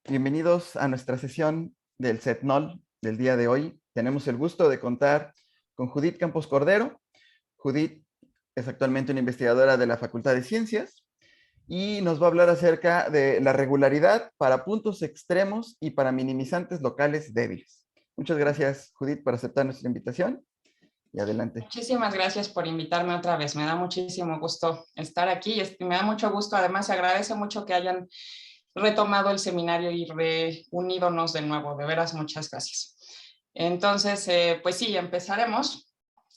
Bienvenidos a nuestra sesión del CETNOL del día de hoy. Tenemos el gusto de contar con Judith Campos Cordero. Judith es actualmente una investigadora de la Facultad de Ciencias y nos va a hablar acerca de la regularidad para puntos extremos y para minimizantes locales débiles. Muchas gracias, Judith, por aceptar nuestra invitación. Y adelante. Muchísimas gracias por invitarme otra vez. Me da muchísimo gusto estar aquí y me da mucho gusto. Además, se agradece mucho que hayan retomado el seminario y reunidonos de nuevo. De veras, muchas gracias. Entonces, pues sí, empezaremos.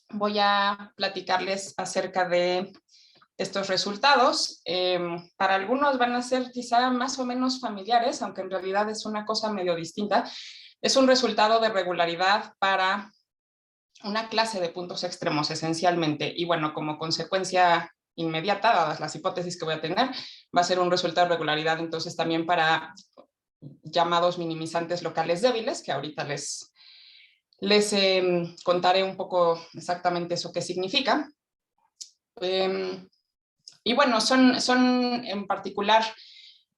Voy a platicarles acerca de estos resultados. Para algunos van a ser quizá más o menos familiares, aunque en realidad es una cosa medio distinta. Es un resultado de regularidad para una clase de puntos extremos esencialmente, y bueno, como consecuencia inmediata, dadas las hipótesis que voy a tener, va a ser un resultado de regularidad entonces también para llamados minimizantes locales débiles, que ahorita les contaré un poco exactamente eso qué significa. Y bueno, son en particular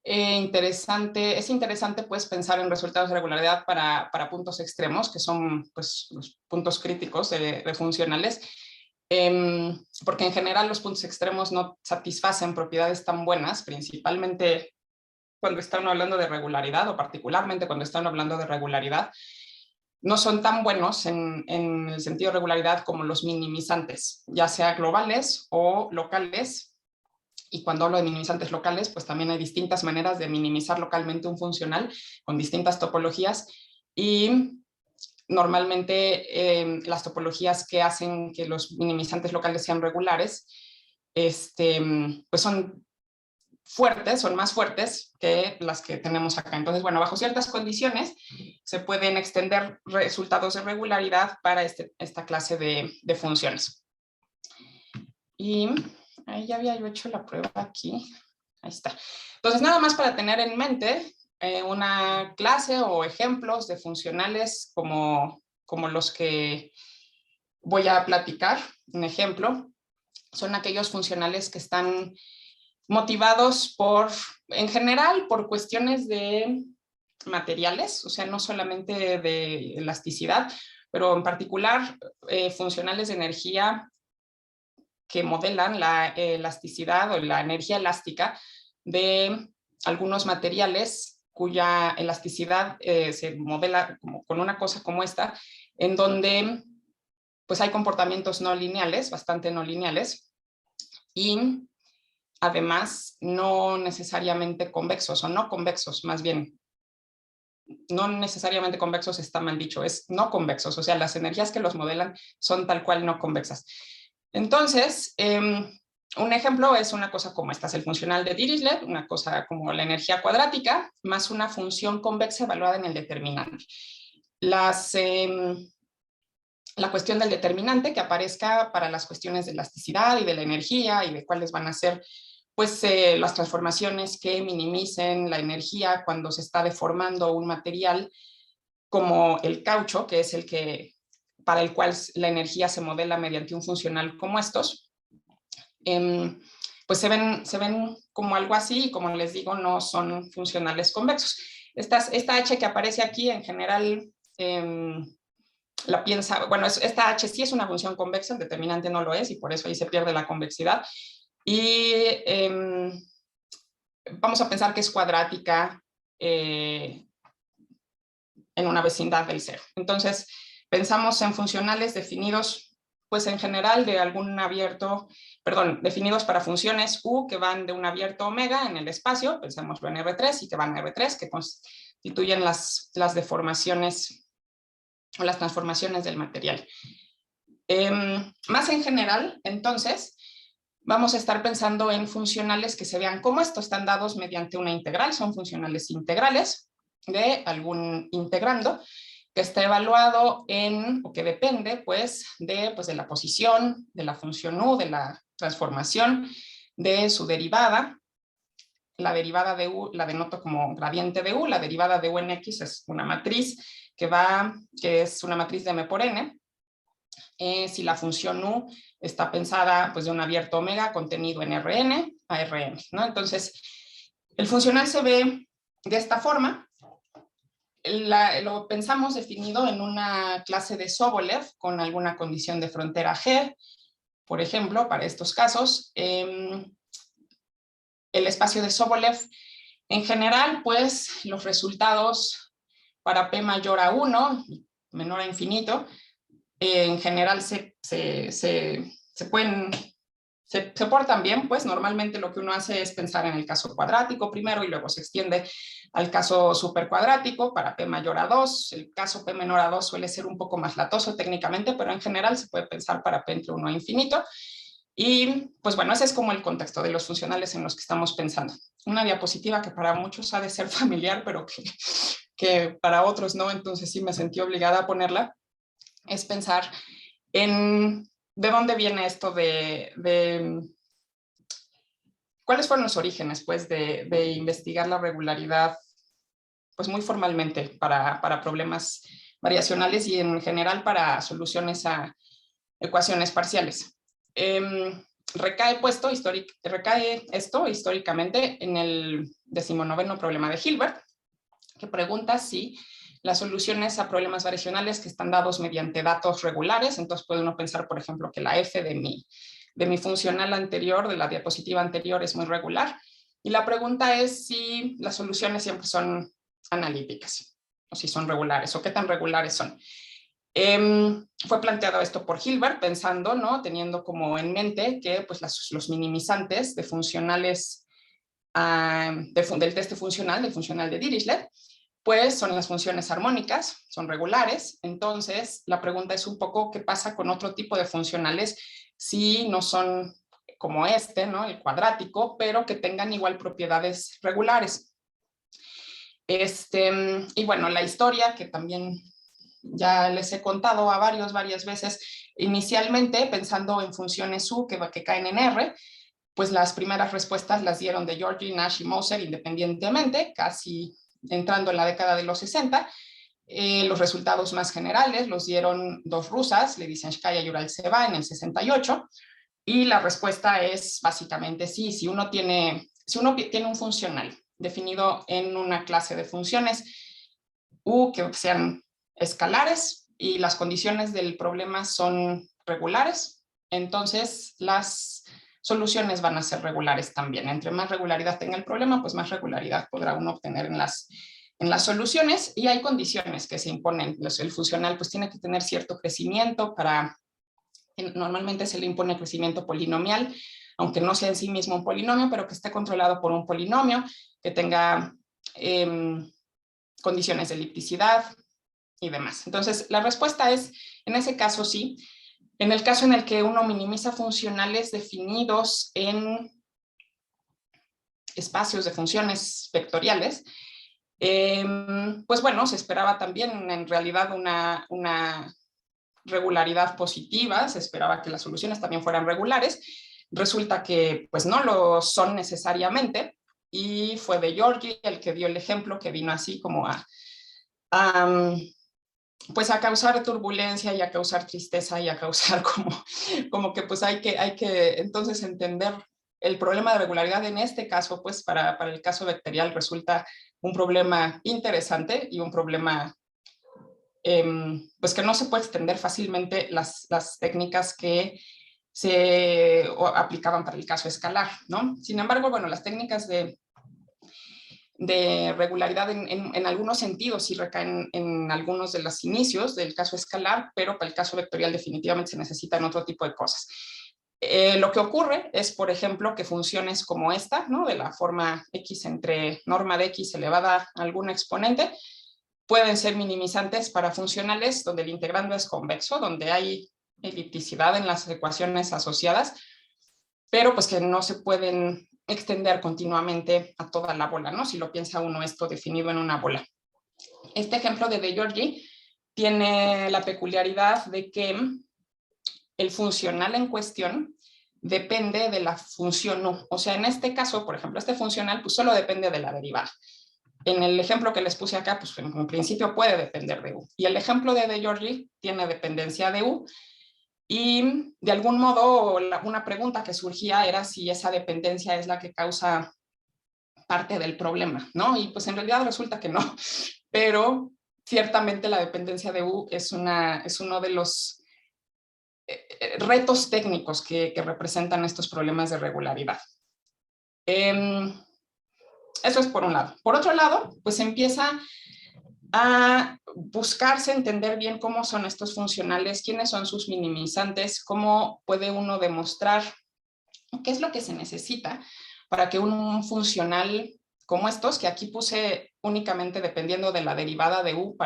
es interesante pues pensar en resultados de regularidad para puntos extremos, que son pues los puntos críticos de funcionales, porque en general los puntos extremos no satisfacen propiedades tan buenas, principalmente cuando están hablando de regularidad, o particularmente cuando están hablando de regularidad, no son tan buenos en el sentido de regularidad como los minimizantes, ya sea globales o locales. Y cuando hablo de minimizantes locales, pues también hay distintas maneras de minimizar localmente un funcional con distintas topologías, y normalmente las topologías que hacen que los minimizantes locales sean regulares, pues son fuertes, son más fuertes que las que tenemos acá. Entonces, bueno, bajo ciertas condiciones se pueden extender resultados de regularidad para esta clase de funciones. Y ahí ya había yo hecho la prueba aquí. Ahí está. Entonces, nada más para tener en mente una clase o ejemplos de funcionales como los que voy a platicar. Un ejemplo son aquellos funcionales que están motivados en general, por cuestiones de materiales, o sea, no solamente de elasticidad, pero en particular funcionales de energía que modelan la elasticidad o la energía elástica de algunos materiales cuya elasticidad se modela con una cosa como esta, en donde pues hay comportamientos no lineales, bastante no lineales, y además no necesariamente convexos, o no convexos, más bien, no necesariamente convexos está mal dicho, es no convexos, o sea, las energías que los modelan son tal cual no convexas. Entonces, un ejemplo es una cosa como esta, es el funcional de Dirichlet, una cosa como la energía cuadrática, más una función convexa evaluada en el determinante. La cuestión del determinante que aparezca para las cuestiones de elasticidad y de la energía y de cuáles van a ser pues las transformaciones que minimicen la energía cuando se está deformando un material como el caucho, que es para el cual la energía se modela mediante un funcional como estos, pues se ven como algo así, y como les digo, no son funcionales convexos. Esta H que aparece aquí en general la piensa, bueno, esta H sí es una función convexa, el determinante no lo es, y por eso ahí se pierde la convexidad. Y vamos a pensar que es cuadrática en una vecindad del cero. Entonces, pensamos en funcionales definidos, pues en general de algún abierto, definidos para funciones U que van de un abierto omega en el espacio, pensémoslo en R3, y que van a R3, que constituyen las deformaciones o las transformaciones del material. Más en general, entonces, vamos a estar pensando en funcionales que se vean como esto, están dados mediante una integral, son funcionales integrales de algún integrando que está evaluado o que depende pues de la posición de la función U, de la transformación, de su derivada. La derivada de U la denoto como gradiente de U, la derivada de U en X es una matriz que es una matriz de M por N. Si la función U está pensada pues de un abierto omega contenido en Rn a Rn, ¿no? Entonces, el funcional se ve de esta forma, lo pensamos definido en una clase de Sobolev con alguna condición de frontera G, por ejemplo, para estos casos. El espacio de Sobolev, en general, pues los resultados para P mayor a 1, menor a infinito, en general se portan bien, pues normalmente lo que uno hace es pensar en el caso cuadrático primero y luego se extiende al caso supercuadrático para P mayor a 2. El caso P menor a 2 suele ser un poco más latoso técnicamente, pero en general se puede pensar para P entre 1 a infinito. Y pues bueno, ese es como el contexto de los funcionales en los que estamos pensando. Una diapositiva que para muchos ha de ser familiar, pero que para otros no, entonces sí me sentí obligada a ponerla, es pensar en de dónde viene esto cuáles fueron los orígenes, pues, de investigar la regularidad, pues, muy formalmente para problemas variacionales y en general para soluciones a ecuaciones parciales. Recae esto históricamente en el 19º problema de Hilbert, que pregunta si las soluciones a problemas variacionales que están dados mediante datos regulares, entonces puede uno pensar, por ejemplo, que la f de mi funcional anterior, de la diapositiva anterior, es muy regular, y la pregunta es si las soluciones siempre son analíticas, o si son regulares, o qué tan regulares son. Fue planteado esto por Hilbert, pensando, ¿no?, teniendo como en mente que pues, los minimizantes de funcionales del test funcional, del funcional de Dirichlet, pues son las funciones armónicas, son regulares. Entonces, la pregunta es un poco qué pasa con otro tipo de funcionales si no son como este, ¿no?, el cuadrático, pero que tengan igual propiedades regulares. Y bueno, la historia que también ya les he contado a varias veces, inicialmente pensando en funciones U que caen en R, pues las primeras respuestas las dieron de Georgi, Nash y Moser independientemente, casi entrando en la década de los 60. Los resultados más generales los dieron dos rusas, Levisenskaya y Uraltseva, en el 68, y la respuesta es básicamente sí, si uno tiene un funcional definido en una clase de funciones U que sean escalares y las condiciones del problema son regulares, entonces las soluciones van a ser regulares también. Entre más regularidad tenga el problema, pues más regularidad podrá uno obtener en las soluciones, y hay condiciones que se imponen. El funcional pues tiene que tener cierto crecimiento normalmente se le impone crecimiento polinomial, aunque no sea en sí mismo un polinomio, pero que esté controlado por un polinomio, que tenga condiciones de elipticidad y demás. Entonces, la respuesta es, en ese caso sí. En el caso en el que uno minimiza funcionales definidos en espacios de funciones vectoriales, pues bueno, se esperaba también en realidad una regularidad positiva, se esperaba que las soluciones también fueran regulares. Resulta que pues no lo son necesariamente, y fue de Georgi el que dio el ejemplo, que vino así como pues a causar turbulencia y a causar tristeza y a causar como que pues hay que entonces entender el problema de regularidad. En este caso, pues para el caso vectorial resulta un problema interesante y un problema pues que no se puede extender fácilmente las técnicas que se aplicaban para el caso escalar, ¿no? Sin embargo, bueno, las técnicas de regularidad en algunos sentidos sí recaen en algunos de los inicios del caso escalar, pero para el caso vectorial definitivamente se necesitan otro tipo de cosas. Lo que ocurre es, por ejemplo, que funciones como esta, ¿no?, de la forma x entre norma de x elevada a alguna exponente, pueden ser minimizantes para funcionales donde el integrando es convexo, donde hay elipticidad en las ecuaciones asociadas, pero pues que no se pueden extender continuamente a toda la bola, ¿no? Si lo piensa uno esto definido en una bola. Este ejemplo de Georgi tiene la peculiaridad de que el funcional en cuestión depende de la función U. O sea, en este caso, por ejemplo, este funcional pues solo depende de la derivada. En el ejemplo que les puse acá, pues en principio puede depender de U. Y el ejemplo de Georgi tiene dependencia de U. Y de algún modo, una pregunta que surgía era si esa dependencia es la que causa parte del problema, ¿no? Y pues en realidad resulta que no. Pero ciertamente la dependencia de U es uno de los retos técnicos que representan estos problemas de regularidad. Eso es por un lado. Por otro lado, pues empieza a buscarse entender bien cómo son estos funcionales, quiénes son sus minimizantes, cómo puede uno demostrar qué es lo que se necesita para que un funcional como estos, que aquí puse únicamente dependiendo de la derivada de U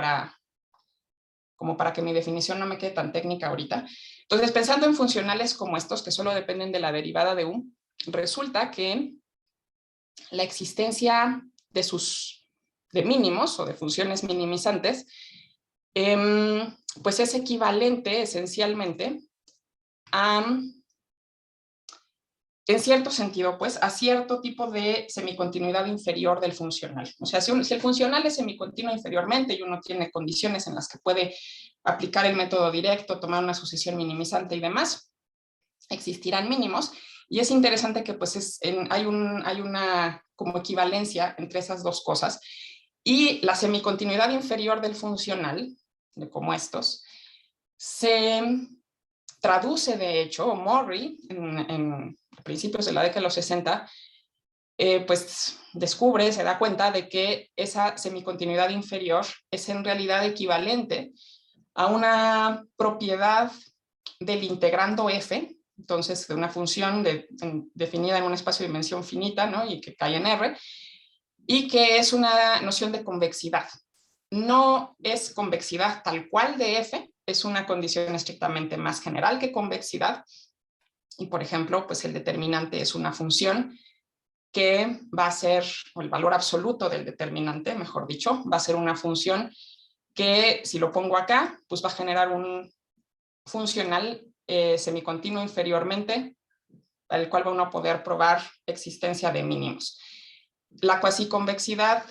como para que mi definición no me quede tan técnica ahorita. Entonces, pensando en funcionales como estos, que solo dependen de la derivada de U, resulta que la existencia de mínimos o de funciones minimizantes, pues es equivalente esencialmente a, en cierto sentido, pues, a cierto tipo de semicontinuidad inferior del funcional. O sea, si el funcional es semicontinuo inferiormente y uno tiene condiciones en las que puede aplicar el método directo, tomar una sucesión minimizante y demás, existirán mínimos. Y es interesante que pues hay una como equivalencia entre esas dos cosas. Y la semicontinuidad inferior del funcional, como estos, se traduce de hecho, Murray, en principios de la década de los 60, pues descubre, se da cuenta de que esa semicontinuidad inferior es en realidad equivalente a una propiedad del integrando f, entonces de una función definida en un espacio de dimensión finita, ¿no? Y que cae en R, y que es una noción de convexidad. No es convexidad tal cual de f, es una condición estrictamente más general que convexidad, y por ejemplo, pues el determinante es una función que va a ser, o el valor absoluto del determinante, mejor dicho, va a ser una función que si lo pongo acá, pues va a generar un funcional semicontinuo inferiormente, al cual va uno a poder probar existencia de mínimos. La cuasiconvexidad,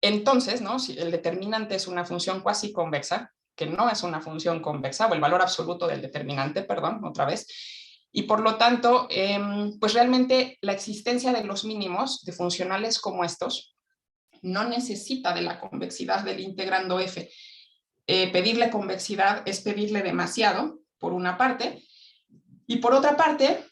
entonces, ¿no? Si el determinante es una función cuasiconvexa, que no es una función convexa, o el valor absoluto del determinante, perdón, otra vez, y por lo tanto, pues realmente la existencia de los mínimos de funcionales como estos no necesita de la convexidad del integrando f. Pedirle convexidad es pedirle demasiado, por una parte, y por otra parte,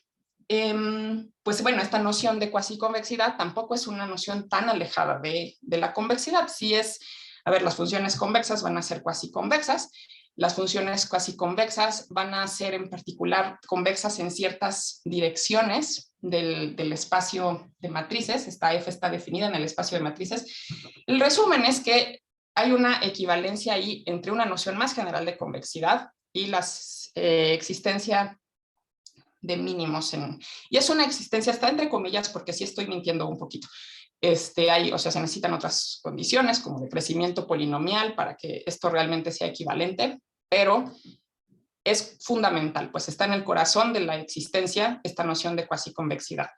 pues bueno, esta noción de cuasiconvexidad tampoco es una noción tan alejada de la convexidad. Si es, a ver, las funciones convexas van a ser cuasiconvexas, las funciones cuasiconvexas van a ser en particular convexas en ciertas direcciones del espacio de matrices. Esta F está definida en el espacio de matrices. El resumen es que hay una equivalencia ahí entre una noción más general de convexidad y la existencia de mínimos. Y es una existencia, está entre comillas, porque sí estoy mintiendo un poquito. O sea, se necesitan otras condiciones como de crecimiento polinomial para que esto realmente sea equivalente, pero es fundamental, pues está en el corazón de la existencia esta noción de cuasiconvexidad.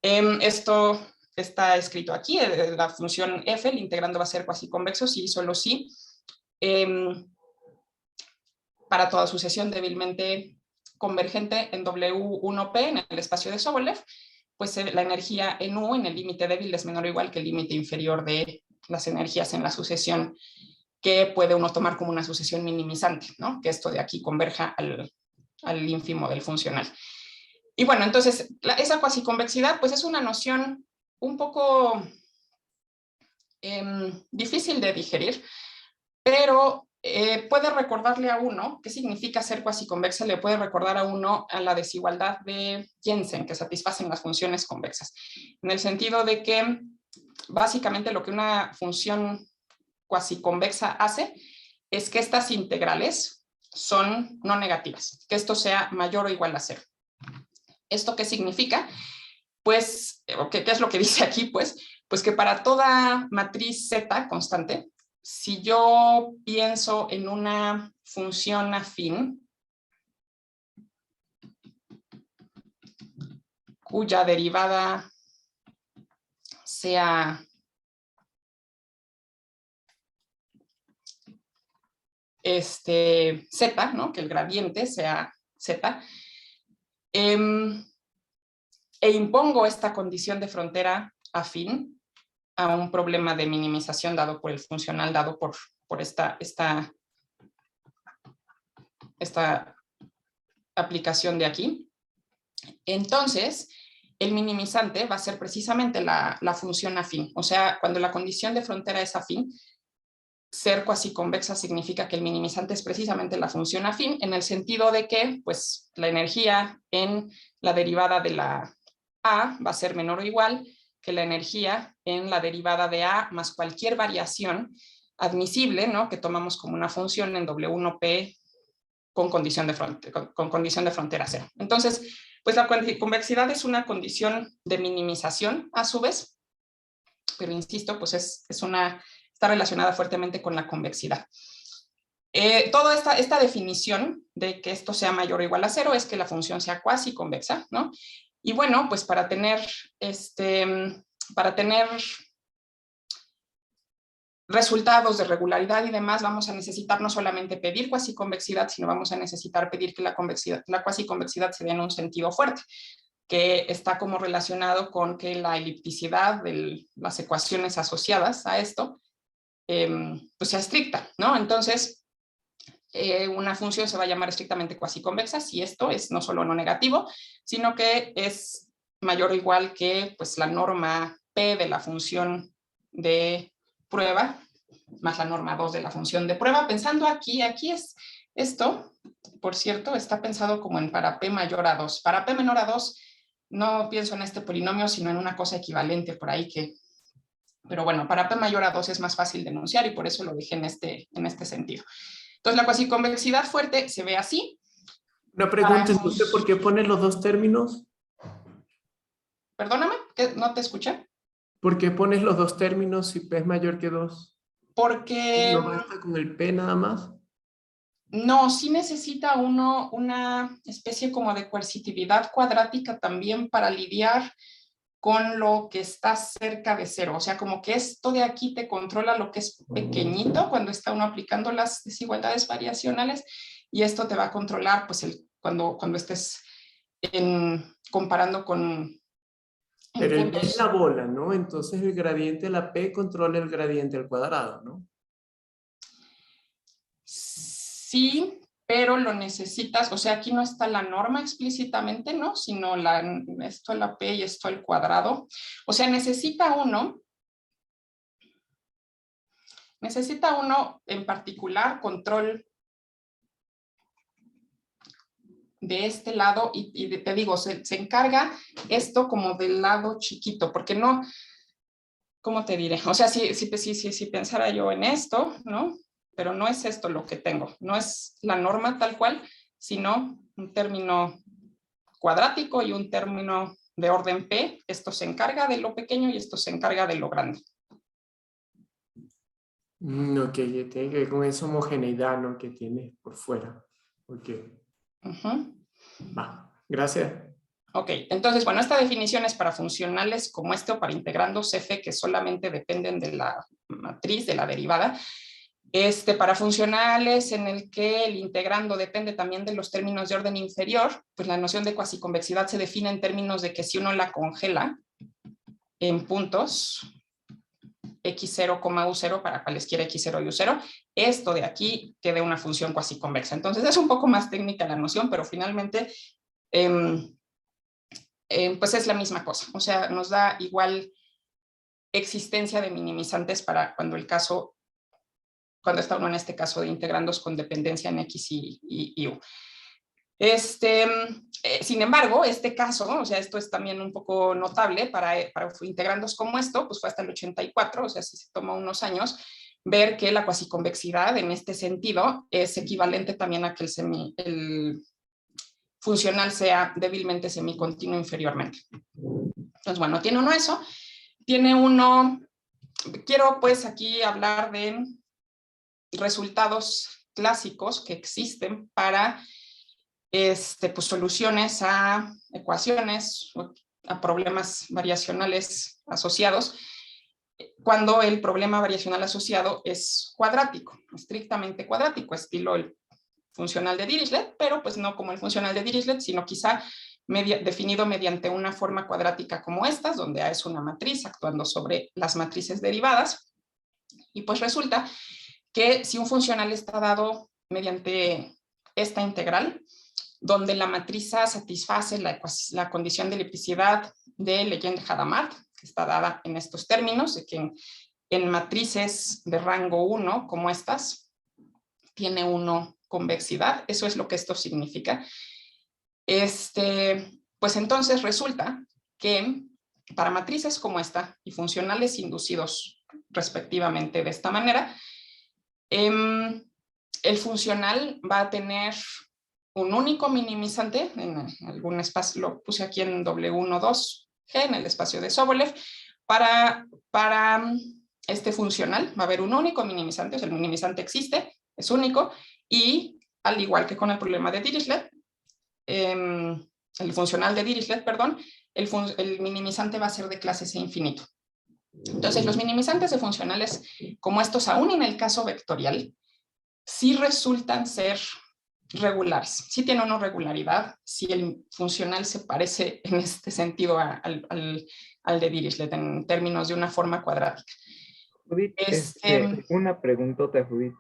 Esto está escrito aquí, la función f, el integrando va a ser cuasiconvexo si y solo si, para toda sucesión débilmente convergente en W1P en el espacio de Sobolev, pues la energía en U en el límite débil es menor o igual que el límite inferior de las energías en la sucesión, que puede uno tomar como una sucesión minimizante, ¿no? Que esto de aquí converja al ínfimo del funcional. Y bueno, entonces, esa cuasiconvexidad, pues es una noción un poco difícil de digerir, pero puede recordarle a uno qué significa ser cuasiconvexa, le puede recordar a uno a la desigualdad de Jensen que satisfacen las funciones convexas, en el sentido de que básicamente lo que una función cuasiconvexa hace es que estas integrales son no negativas, que esto sea mayor o igual a 0. ¿Esto qué significa? Pues, ¿qué es lo que dice aquí? Pues que para toda matriz Z constante, si yo pienso en una función afín cuya derivada sea Z, ¿no? Que el gradiente sea Z, e impongo esta condición de frontera afín, a un problema de minimización dado por el funcional, dado por esta aplicación de aquí. Entonces, el minimizante va a ser precisamente la función afín. O sea, cuando la condición de frontera es afín, ser cuasi convexa significa que el minimizante es precisamente la función afín, en el sentido de que pues, la energía en la derivada de la A va a ser menor o igual que la energía en la derivada de A más cualquier variación admisible, ¿no? Que tomamos como una función en W1P con condición de frontera cero. Entonces, pues la convexidad es una condición de minimización a su vez, pero insisto, pues está relacionada fuertemente con la convexidad. Toda esta definición de que esto sea mayor o igual a cero es que la función sea cuasi convexa, ¿no? Y bueno, pues para tener resultados de regularidad y demás, vamos a necesitar no solamente pedir cuasi convexidad, sino vamos a necesitar pedir que la cuasi convexidad se dé en un sentido fuerte, que está como relacionado con que la elipticidad de las ecuaciones asociadas a esto pues sea estricta, ¿no? Entonces, una función se va a llamar estrictamente cuasi convexa si esto es no solo no negativo, sino que es mayor o igual que pues, la norma P de la función de prueba, más la norma 2 de la función de prueba. Pensando aquí es esto, por cierto, está pensado como en para P mayor a 2. Para P menor a 2 no pienso en este polinomio, sino en una cosa equivalente por ahí que... Pero bueno, para P mayor a 2 es más fácil de enunciar y por eso lo dejé en este sentido. Entonces la cuasiconvexidad fuerte se ve así. Una pregunta, entonces, ¿por qué pones los dos términos? Perdóname, ¿que no te escuché? ¿Por qué pones los dos términos si P es mayor que 2? Porque... ¿No basta con el P nada más? No, sí necesita uno una especie como de coercitividad cuadrática también para lidiar con lo que está cerca de cero. O sea, como que esto de aquí te controla lo que es pequeñito cuando está uno aplicando las desigualdades variacionales y esto te va a controlar pues cuando estés comparando con... Pero el P es la bola, ¿no? Entonces el gradiente de la P controla el gradiente al cuadrado, ¿no? Sí, pero lo necesitas, o sea, aquí no está la norma explícitamente, ¿no? Sino esto la P y esto al cuadrado. O sea, necesita uno en particular control de este lado y te digo, se encarga esto como del lado chiquito, porque no, ¿cómo te diré? O sea, si pensara yo en esto, ¿no? Pero no es esto lo que tengo, no es la norma tal cual, sino un término cuadrático y un término de orden P. Esto se encarga de lo pequeño y esto se encarga de lo grande. Ok, tiene que ver con esa homogeneidad, ¿no? Que tiene por fuera. Ok. Va, gracias. Ok, entonces, bueno, esta definición es para funcionales como este o para integrandos F que solamente dependen de la matriz, de la derivada. Para funcionales en el que el integrando depende también de los términos de orden inferior, pues la noción de cuasiconvexidad se define en términos de que si uno la congela en puntos x0, u0 para cualesquiera x0 y u0, esto de aquí quede una función cuasiconvexa. Entonces es un poco más técnica la noción, pero finalmente pues es la misma cosa. O sea, nos da igual existencia de minimizantes para cuando está uno en este caso de integrandos con dependencia en x y u. Sin embargo, este caso, o sea, esto es también un poco notable para integrandos como esto, pues fue hasta el 84, o sea, si se toma unos años, ver que la cuasiconvexidad en este sentido es equivalente también a que el funcional sea débilmente semicontinuo inferiormente. Entonces, bueno, tiene uno eso, tiene uno, quiero pues aquí hablar de resultados clásicos que existen para pues, soluciones a ecuaciones, a problemas variacionales asociados, cuando el problema variacional asociado es cuadrático, estrictamente cuadrático, estilo el funcional de Dirichlet, pero pues no como el funcional de Dirichlet, sino quizá definido mediante una forma cuadrática como estas, donde A es una matriz actuando sobre las matrices derivadas. Y pues resulta que si un funcional está dado mediante esta integral, donde la matriz A satisface la condición de elipticidad de Legendre-Hadamard, que está dada en estos términos, de que en matrices de rango 1, como estas, tiene 1 convexidad. Eso es lo que esto significa. Pues entonces resulta que para matrices como esta y funcionales inducidos respectivamente de esta manera, el funcional va a tener un único minimizante, en algún espacio, lo puse aquí en W12G, en el espacio de Sobolev. Para este funcional va a haber un único minimizante, o sea, el minimizante existe, es único, y al igual que con el problema de Dirichlet, el funcional de Dirichlet, perdón, el minimizante va a ser de clase C infinito. Entonces, los minimizantes de funcionales como estos, aún en el caso vectorial, sí resultan ser regulares, sí tienen una regularidad, si el funcional se parece en este sentido al de Dirichlet, en términos de una forma cuadrática. Judith, una preguntota, Judith.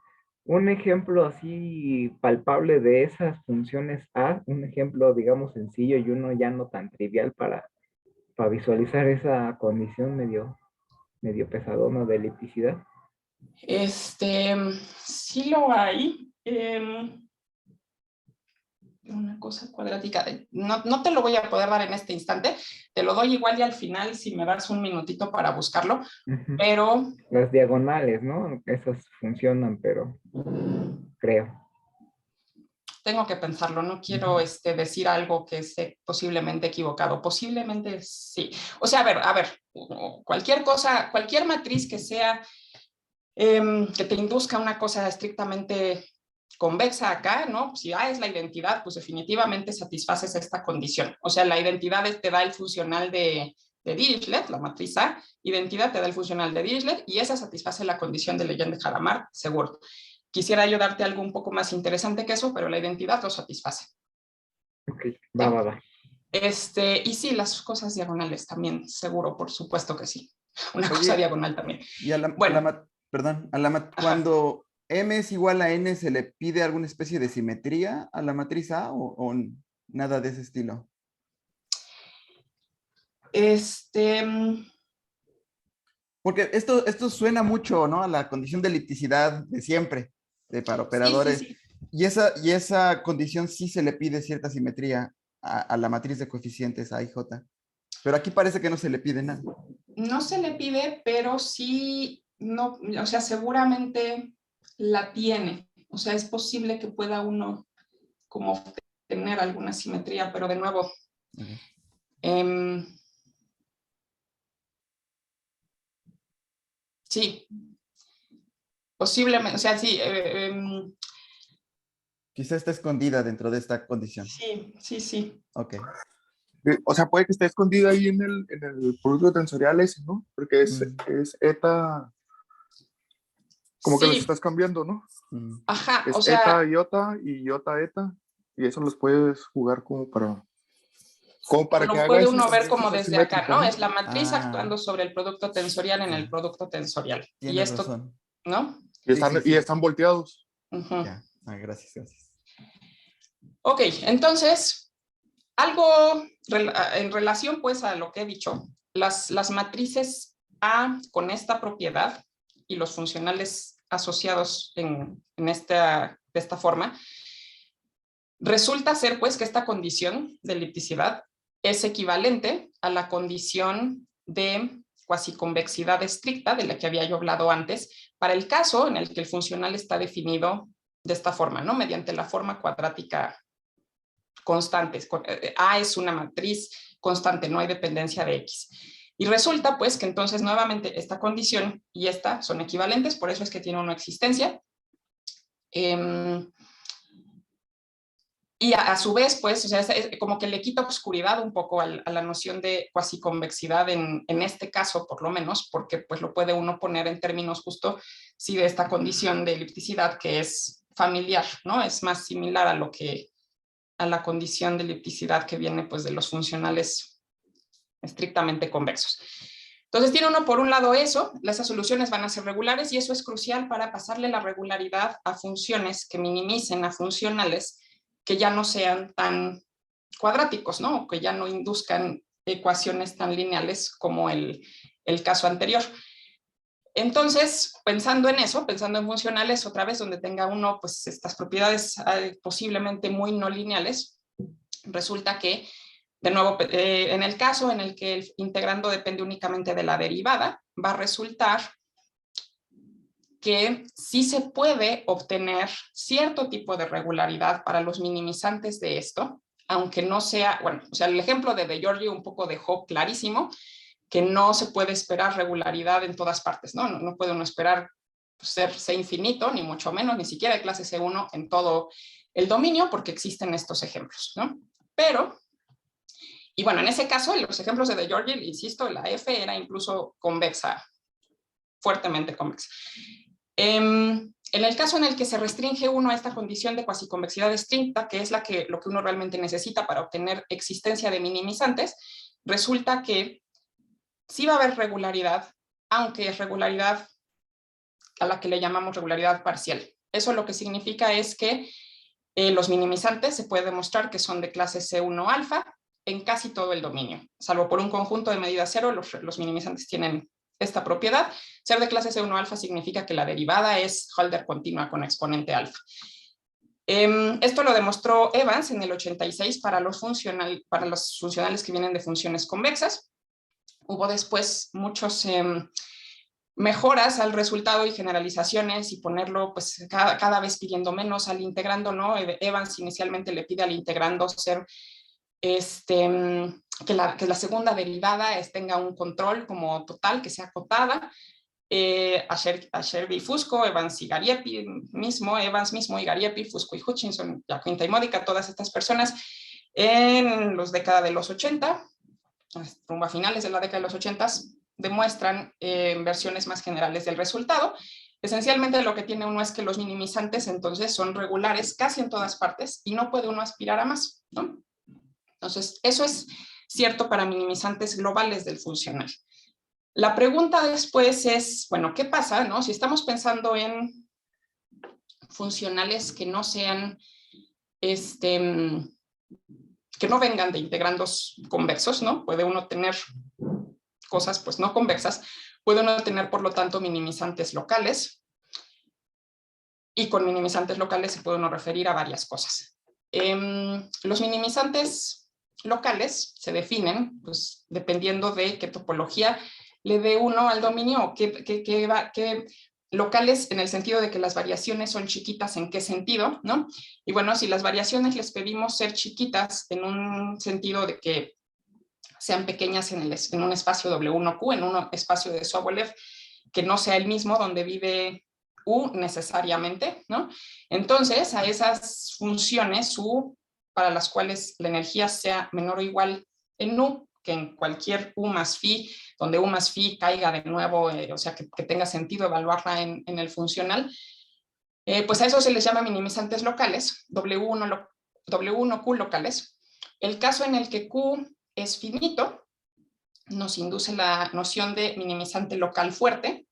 Un ejemplo así palpable de esas funciones A, un ejemplo, digamos, sencillo y uno ya no tan trivial para visualizar esa condición medio pesadona de elipticidad. Sí lo hay. Una cosa cuadrática. No te lo voy a poder dar en este instante. Te lo doy igual y al final si me das un minutito para buscarlo. Pero... Las diagonales, ¿no? Esas funcionan, pero creo. Tengo que pensarlo. No quiero decir algo que esté posiblemente equivocado. Posiblemente sí. O sea, a ver. Cualquier cosa, cualquier matriz que sea... que te induzca una cosa estrictamente convexa acá, ¿no? Si A es la identidad, pues definitivamente satisfaces esta condición. O sea, la identidad te da el funcional de Dirichlet, la matriz A, identidad te da el funcional de Dirichlet y esa satisface la condición de Legendre-Hadamard, seguro. Quisiera yo darte algo un poco más interesante que eso, pero la identidad lo satisface. Ok, va. Y sí, las cosas diagonales también, seguro, por supuesto que sí. Una cosa diagonal también. Y cuando M es igual a N, ¿se le pide alguna especie de simetría a la matriz A o nada de ese estilo? Porque esto suena mucho, ¿no? A la condición de elipticidad de siempre, para operadores. Sí. Y esa condición sí se le pide cierta simetría a la matriz de coeficientes A y J. Pero aquí parece que no se le pide nada. No se le pide, pero sí, no, o sea, seguramente la tiene. O sea, es posible que pueda uno como tener alguna simetría, pero de nuevo, sí, posiblemente, o sea, sí. Quizá está escondida dentro de esta condición. Sí. Ok. O sea, puede que esté escondida ahí en el producto tensorial ese, ¿no? Porque es eta, como que los estás cambiando, ¿no? Ajá, es o sea... eta, iota y iota, eta, y eso los puedes jugar como para lo que puede haga uno ver como desde acá, ¿no? ¿no? Es la matriz actuando sobre el producto tensorial en el producto tensorial. Tienes y esto, razón. ¿no? Y están volteados. Ya. Gracias. Ok, entonces, algo en relación pues a lo que he dicho, las matrices A con esta propiedad y los funcionales asociados de esta forma, resulta ser pues que esta condición de elipticidad es equivalente a la condición de cuasiconvexidad estricta de la que había yo hablado antes, para el caso en el que el funcional está definido de esta forma, ¿no? Mediante la forma cuadrática constante. A es una matriz constante, no hay dependencia de X. Y resulta pues que entonces nuevamente esta condición y esta son equivalentes, por eso es que tiene una existencia. Y a su vez, pues, o sea, es como que le quita oscuridad un poco a la noción de cuasiconvexidad en este caso, por lo menos, porque pues lo puede uno poner en términos justo, sí, de esta condición de elipticidad que es familiar, ¿no? Es más similar a lo que a la condición de elipticidad que viene pues de los funcionales estrictamente convexos. Entonces tiene uno por un lado eso, esas soluciones van a ser regulares y eso es crucial para pasarle la regularidad a funciones que minimicen a funcionales que ya no sean tan cuadráticos, ¿no? O que ya no induzcan ecuaciones tan lineales como el caso anterior. Entonces, pensando en eso, pensando en funcionales, otra vez donde tenga uno pues estas propiedades posiblemente muy no lineales, resulta que, de nuevo, en el caso en el que el integrando depende únicamente de la derivada, va a resultar que sí se puede obtener cierto tipo de regularidad para los minimizantes de esto, aunque no sea, bueno, o sea, el ejemplo de Giorgio un poco dejó clarísimo que no se puede esperar regularidad en todas partes, ¿no? No puede uno esperar ser C infinito, ni mucho menos, ni siquiera de clase C1 en todo el dominio, porque existen estos ejemplos, ¿no? Pero, y bueno, en ese caso, en los ejemplos de Giorgio, insisto, la F era incluso convexa, fuertemente convexa. En el caso en el que se restringe uno a esta condición de cuasiconvexidad estricta, que es lo que uno realmente necesita para obtener existencia de minimizantes, resulta que sí va a haber regularidad, aunque es regularidad a la que le llamamos regularidad parcial. Eso lo que significa es que los minimizantes se puede demostrar que son de clase C1 alfa en casi todo el dominio, salvo por un conjunto de medida cero, los minimizantes tienen esta propiedad. Ser de clase C1 alfa significa que la derivada es Hölder continua con exponente alfa. Esto lo demostró Evans en el 86 para los funcionales que vienen de funciones convexas. Hubo después muchos mejoras al resultado y generalizaciones y ponerlo pues cada vez pidiendo menos al integrando, ¿no? Evans inicialmente le pide al integrando ser que la segunda derivada tenga un control como total, que sea acotada. Acherby y Fusco, Evans y Gariepi mismo, Evans mismo y Gariepi, Fusco y Hutchinson, la Quinta y Modica, todas estas personas en los décadas de los 80, rumbo a finales de la década de los 80, demuestran versiones más generales del resultado. Esencialmente lo que tiene uno es que los minimizantes entonces son regulares casi en todas partes y no puede uno aspirar a más, ¿no? Entonces, eso es cierto para minimizantes globales del funcional. La pregunta después es, bueno, ¿qué pasa, no? Si estamos pensando en funcionales que no sean, que no vengan de integrandos convexos, ¿no? Puede uno tener cosas, pues, no convexas. Puede uno tener, por lo tanto, minimizantes locales. Y con minimizantes locales se puede uno referir a varias cosas. Los minimizantes locales se definen, pues, dependiendo de qué topología le dé uno al dominio, qué locales en el sentido de que las variaciones son chiquitas, ¿en qué sentido? ¿No? Y bueno, si las variaciones les pedimos ser chiquitas en un sentido de que sean pequeñas en un espacio W1Q, en un espacio de Sobolev, que no sea el mismo donde vive U necesariamente, ¿no? Entonces, a esas funciones U, para las cuales la energía sea menor o igual en U, que en cualquier U más phi, donde U más phi caiga de nuevo, o sea, que tenga sentido evaluarla en el funcional, pues a eso se les llama minimizantes locales, W1Q locales. El caso en el que Q es finito, nos induce la noción de minimizante local fuerte,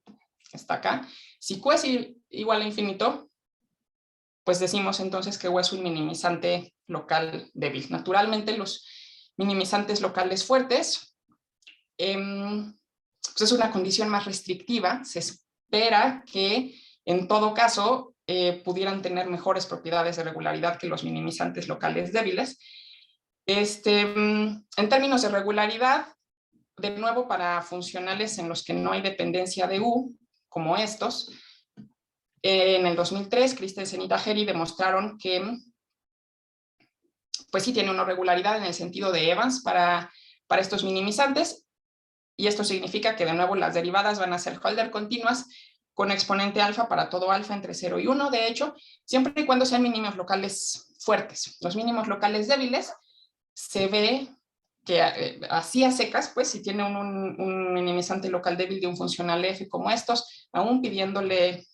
que está acá. Si Q es igual a infinito, pues decimos entonces que U es un minimizante local débil. Naturalmente, los minimizantes locales fuertes, pues es una condición más restrictiva. Se espera que, en todo caso, pudieran tener mejores propiedades de regularidad que los minimizantes locales débiles. En términos de regularidad, de nuevo, para funcionales en los que no hay dependencia de U, como estos, en el 2003, Christensen y Tajeri demostraron que, pues sí tiene una regularidad en el sentido de Evans para estos minimizantes, y esto significa que de nuevo las derivadas van a ser Hölder continuas con exponente alfa para todo alfa entre 0 y 1, de hecho, siempre y cuando sean mínimos locales fuertes. Los mínimos locales débiles se ve que así a secas, pues si tiene un minimizante local débil de un funcional F como estos, aún pidiéndole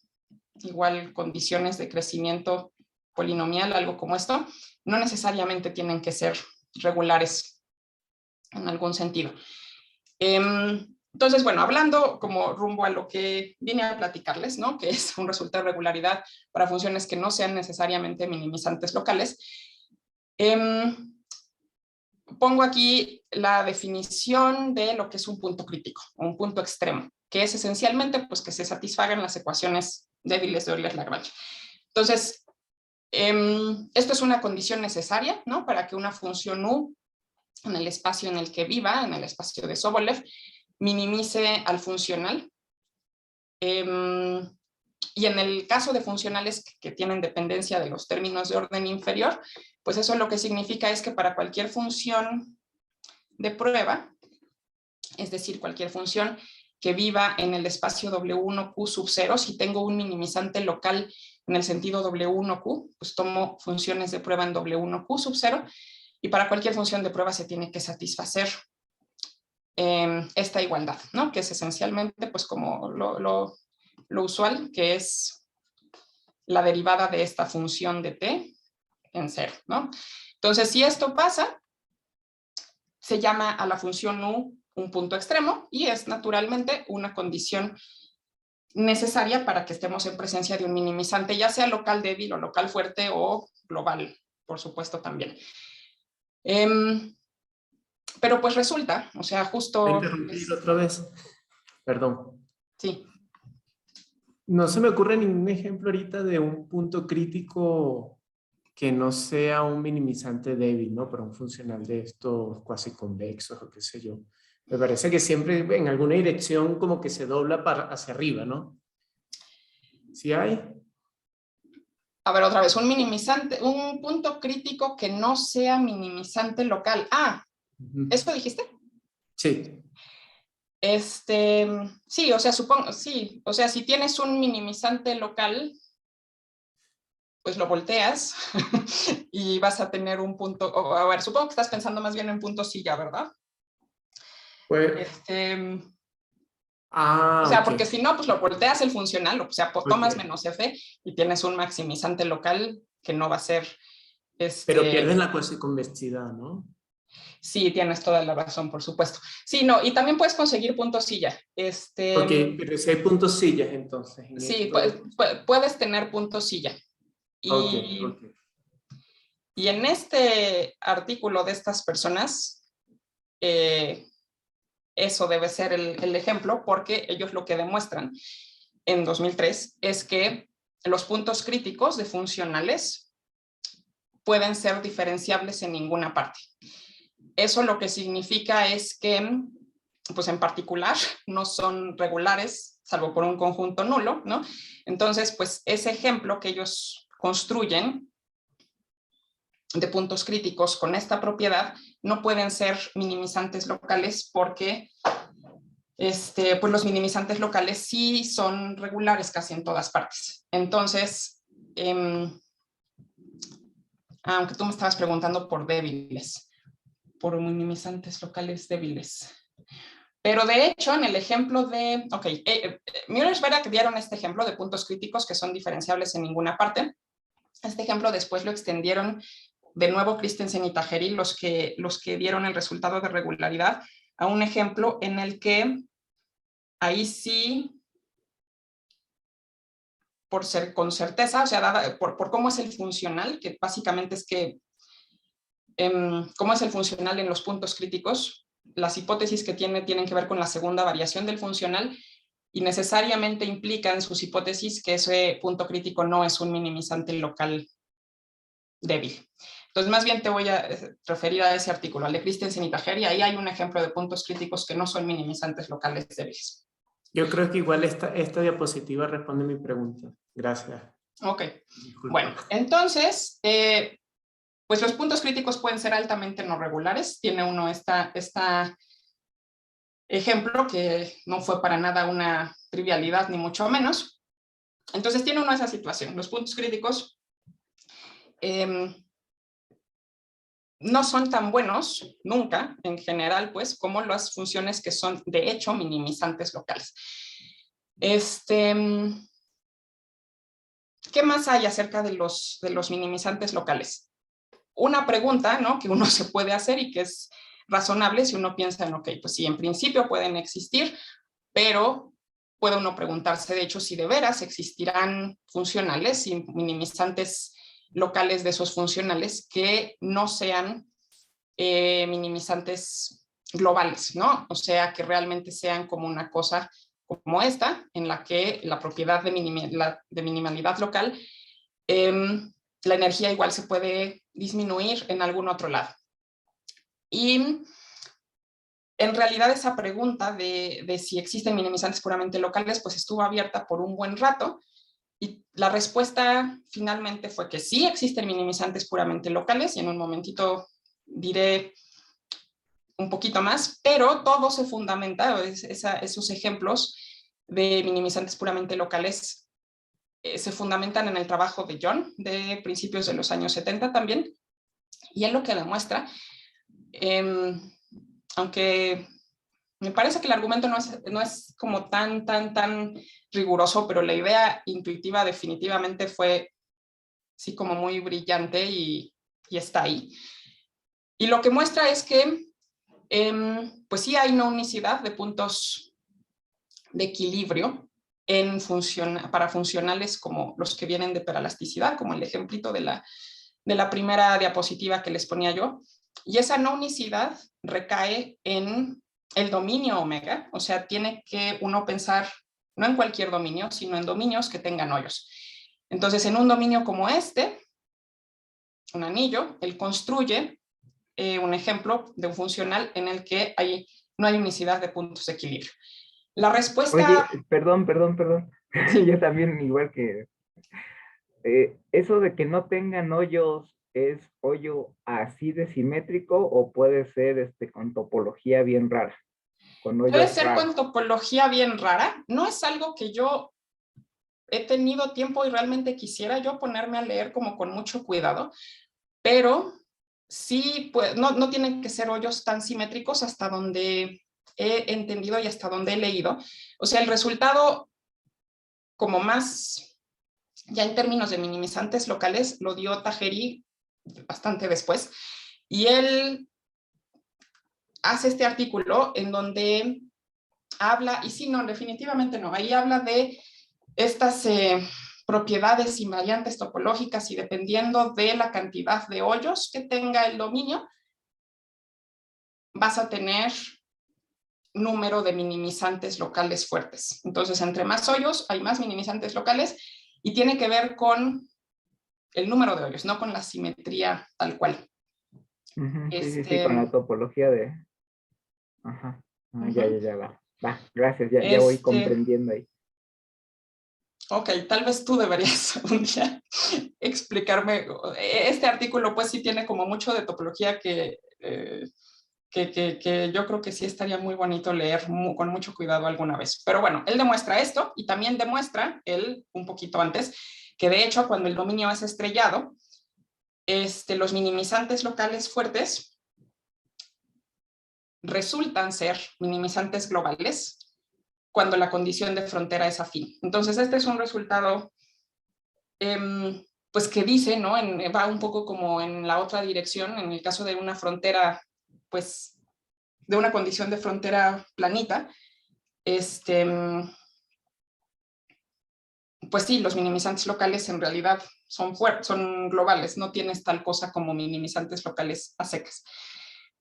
igual condiciones de crecimiento polinomial, algo como esto, no necesariamente tienen que ser regulares en algún sentido. Entonces, bueno, hablando como rumbo a lo que vine a platicarles, ¿no? Que es un resultado de regularidad para funciones que no sean necesariamente minimizantes locales, pongo aquí la definición de lo que es un punto crítico, un punto extremo, que es esencialmente pues, que se satisfagan las ecuaciones débiles de Euler-Lagrange. Entonces, esto es una condición necesaria, ¿no? Para que una función u, en el espacio en el que viva, en el espacio de Sobolev, minimice al funcional. Y en el caso de funcionales que tienen dependencia de los términos de orden inferior, pues eso lo que significa es que para cualquier función de prueba, es decir, cualquier función que viva en el espacio W1Q sub 0, si tengo un minimizante local en el sentido W1Q, pues tomo funciones de prueba en W1Q sub 0, y para cualquier función de prueba se tiene que satisfacer esta igualdad, ¿no? Que es esencialmente pues como lo usual, que es la derivada de esta función de t en 0, ¿no? Entonces, si esto pasa, se llama a la función u un punto extremo y es naturalmente una condición necesaria para que estemos en presencia de un minimizante, ya sea local débil o local fuerte o global, por supuesto también. Pero pues resulta, o sea, justo... ¿Puedo interrumpir otra vez? Perdón. Sí. No se me ocurre ningún ejemplo ahorita de un punto crítico que no sea un minimizante débil, ¿no? Para un funcional de estos cuasi convexos o qué sé yo. Me parece que siempre en alguna dirección como que se dobla hacia arriba, ¿no? ¿Sí hay? A ver, otra vez, un minimizante, un punto crítico que no sea minimizante local. Ah, ¿eso dijiste? Sí. Sí, o sea, supongo, sí, o sea, si tienes un minimizante local, pues lo volteas y vas a tener un punto, a ver, supongo que estás pensando más bien en punto silla, ¿verdad? Pues, o sea, ok. porque si no, pues lo volteas el funcional, o sea, pues tomas menos f y tienes un maximizante local que no va a ser... Pero pierdes la cuasiconvexidad, ¿no? Sí, tienes toda la razón, por supuesto. Sí, no, y también puedes conseguir punto silla. Ok, pero si hay puntos sillas entonces. Sí, puedes tener punto silla. Y, Okay. y en este artículo de estas personas, eso debe ser el ejemplo, porque ellos lo que demuestran en 2003 es que los puntos críticos de funcionales pueden ser diferenciables en ninguna parte. Eso lo que significa es que, pues en particular, no son regulares, salvo por un conjunto nulo, ¿no? Entonces, pues ese ejemplo que ellos construyen de puntos críticos con esta propiedad no pueden ser minimizantes locales porque pues los minimizantes locales sí son regulares casi en todas partes. Entonces, aunque tú me estabas preguntando por débiles, por minimizantes locales débiles. Pero de hecho, en el ejemplo de... Ok, Müller-Schwerak dieron este ejemplo de puntos críticos que son diferenciables en ninguna parte. Este ejemplo después lo extendieron de nuevo Christensen y Tajeri, los que dieron el resultado de regularidad, a un ejemplo en el que ahí sí, con certeza, o sea, por cómo es el funcional, que básicamente es que cómo es el funcional en los puntos críticos, las hipótesis que tienen que ver con la segunda variación del funcional y necesariamente implican sus hipótesis que ese punto crítico no es un minimizante local débil. Entonces, más bien te voy a referir a ese artículo, al de Christensen y Tajeri. Ahí hay un ejemplo de puntos críticos que no son minimizantes locales débiles. Yo creo que igual esta diapositiva responde mi pregunta. Gracias. Ok. Disculpa. Bueno, entonces, pues los puntos críticos pueden ser altamente no regulares. Tiene uno esta ejemplo que no fue para nada una trivialidad, ni mucho menos. Entonces tiene uno esa situación. Los puntos críticos no son tan buenos, nunca, en general, pues, como las funciones que son, de hecho, minimizantes locales. ¿qué más hay acerca de los minimizantes locales? Una pregunta, ¿no?, que uno se puede hacer y que es razonable si uno piensa en, ok, pues sí, en principio pueden existir, pero puede uno preguntarse, de hecho, si de veras existirán funcionales y minimizantes locales de esos funcionales que no sean minimizantes globales, ¿no? O sea, que realmente sean como una cosa como esta, en la que la propiedad de minimalidad local, la energía igual se puede disminuir en algún otro lado. Y en realidad esa pregunta de si existen minimizantes puramente locales, pues estuvo abierta por un buen rato, y la respuesta finalmente fue que sí existen minimizantes puramente locales, y en un momentito diré un poquito más, pero todo se fundamenta, esos ejemplos de minimizantes puramente locales se fundamentan en el trabajo de John, de principios de los años 70 también, y él lo que demuestra, aunque me parece que el argumento no es como tan riguroso, pero la idea intuitiva definitivamente fue sí como muy brillante y está ahí. Y lo que muestra es que pues sí hay una unicidad de puntos de equilibrio para funcionales como los que vienen de perelasticidad, como el ejemplito de la primera diapositiva que les ponía yo, y esa no unicidad recae en el dominio omega, o sea, tiene que uno pensar no en cualquier dominio, sino en dominios que tengan hoyos. Entonces, en un dominio como este, un anillo, él construye un ejemplo de un funcional en el que no hay unicidad de puntos de equilibrio. La respuesta... Oye, perdón. Yo también, igual que... ¿eso de que no tengan hoyos es hoyo así de simétrico o puede ser con topología bien rara? Puede ser con topología bien rara. No es algo que yo he tenido tiempo y realmente quisiera yo ponerme a leer como con mucho cuidado, pero sí, pues, no tienen que ser hoyos tan simétricos hasta donde he entendido y hasta donde he leído. O sea, el resultado como más, ya en términos de minimizantes locales, lo dio Tajeri bastante después, y él hace este artículo en donde habla, y sí, no, definitivamente no, ahí habla de estas propiedades invariantes topológicas, y dependiendo de la cantidad de hoyos que tenga el dominio, vas a tener número de minimizantes locales fuertes. Entonces, entre más hoyos, hay más minimizantes locales, y tiene que ver con el número de hoyos, no con la simetría tal cual. Sí, con la topología de... Ajá. Ya, va. Gracias, ya voy comprendiendo ahí. Ok, tal vez tú deberías un día explicarme. Este artículo pues sí tiene como mucho de topología que yo creo que sí estaría muy bonito leer con mucho cuidado alguna vez. Pero bueno, él demuestra esto, y también demuestra, él un poquito antes, que de hecho cuando el dominio es estrellado, los minimizantes locales fuertes resultan ser minimizantes globales cuando la condición de frontera es afín. Entonces, este es un resultado pues que dice, ¿no? Va un poco como en la otra dirección, en el caso de una frontera, pues, de una condición de frontera planita, pues sí, los minimizantes locales en realidad son globales, no tienes tal cosa como minimizantes locales a secas.